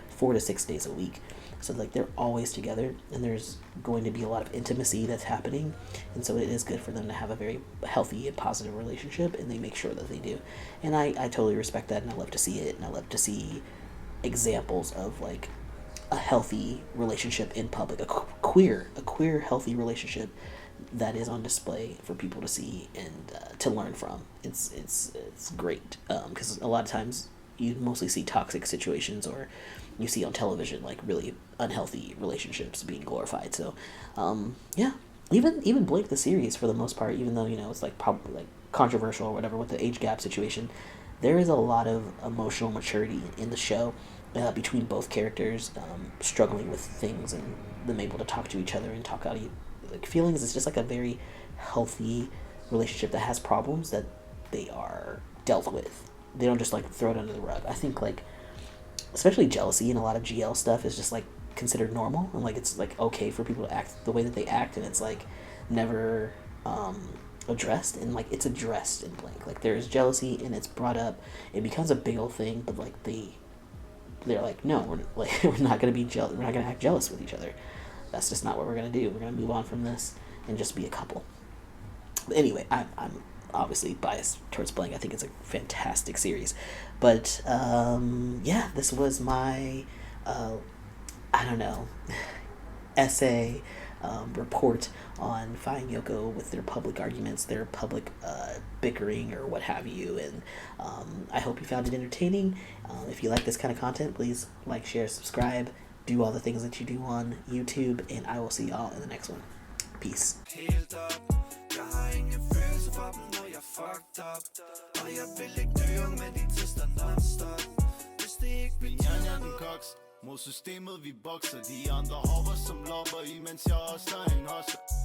4 to 6 days a week. So they're always together, and there's going to be a lot of intimacy that's happening, and so it is good for them to have a very healthy and positive relationship, and they make sure that they do. And I totally respect that, and I love to see it, and I love to see examples of a healthy relationship in public, a queer healthy relationship that is on display for people to see and to learn from. It's great, because a lot of times you mostly see toxic situations, or you see on television really unhealthy relationships being glorified. So yeah, even Blake the series, for the most part, even though it's probably controversial or whatever with the age gap situation, there is a lot of emotional maturity in the show. Between both characters, struggling with things and them able to talk to each other and talk out feelings. It's just a very healthy relationship that has problems that they are dealt with. They don't just throw it under the rug. I think especially jealousy and a lot of GL stuff is just considered normal, and it's okay for people to act the way that they act, and it's never addressed, and it's addressed in Blank. There is jealousy and it's brought up. It becomes a big old thing, but they're no, we're not gonna be jealous. We're not gonna act jealous with each other. That's just not what we're gonna do. We're gonna move on from this and just be a couple. But anyway, I'm obviously biased towards Blank. I think it's a fantastic series. But yeah, this was my I don't know essay report on FayeYoko with their public arguments, their public bickering or what have you. And I hope you found it entertaining. If you like this kind of content, please like, share, subscribe, do all the things that you do on YouTube, and I will see y'all in the next one. Peace. Mod systemet vi bokser, de andre hopper som lopper, imens jeg også er en hosser.